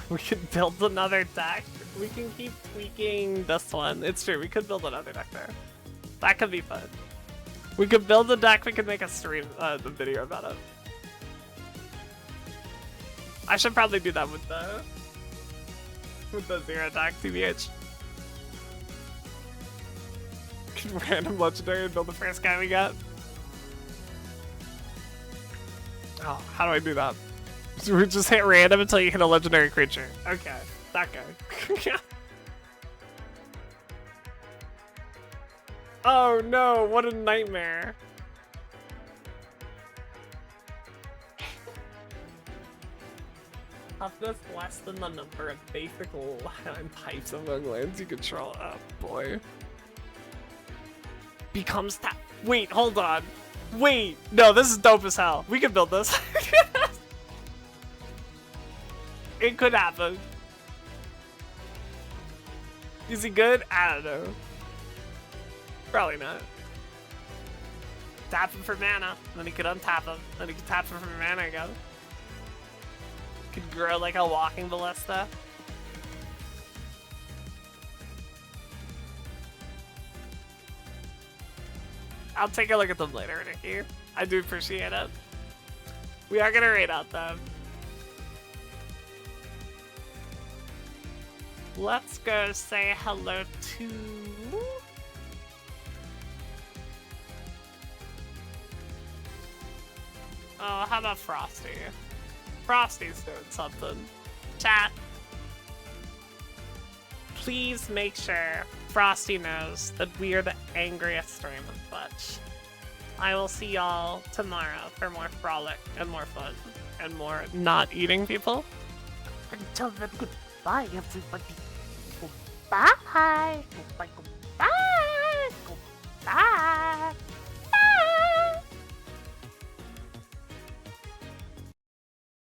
We could build another deck. We can keep tweaking this one. It's true, we could build another deck there. That could be fun. We could build a deck, we could make a stream, the video about it. I should probably do that with the zero attack, TBH. Random legendary and build the first guy we got. Oh, how do I do that? So we just hit random until you hit a legendary creature. Okay, that guy. Oh no, what a nightmare. Toughness less than the number of basic land types among lands you control. Oh boy. Becomes tap. Wait, hold on. Wait, no, this is dope as hell. We can build this. It could happen. Is he good? I don't know. Probably not. Tap him for mana, then he could untap him, then he could tap him for mana again. Could grow like a walking ballista. I'll take a look at them later, Nikki. I do appreciate it. We are gonna raid out them. Let's go say hello to... Oh, how about Frosty? Frosty's doing something. Chat. Please make sure Frosty knows that we are the angriest stream of Twitch. I will see y'all tomorrow for more frolic and more fun and more not eating people. Until then, goodbye, everybody. Goodbye. Goodbye. Goodbye. Goodbye.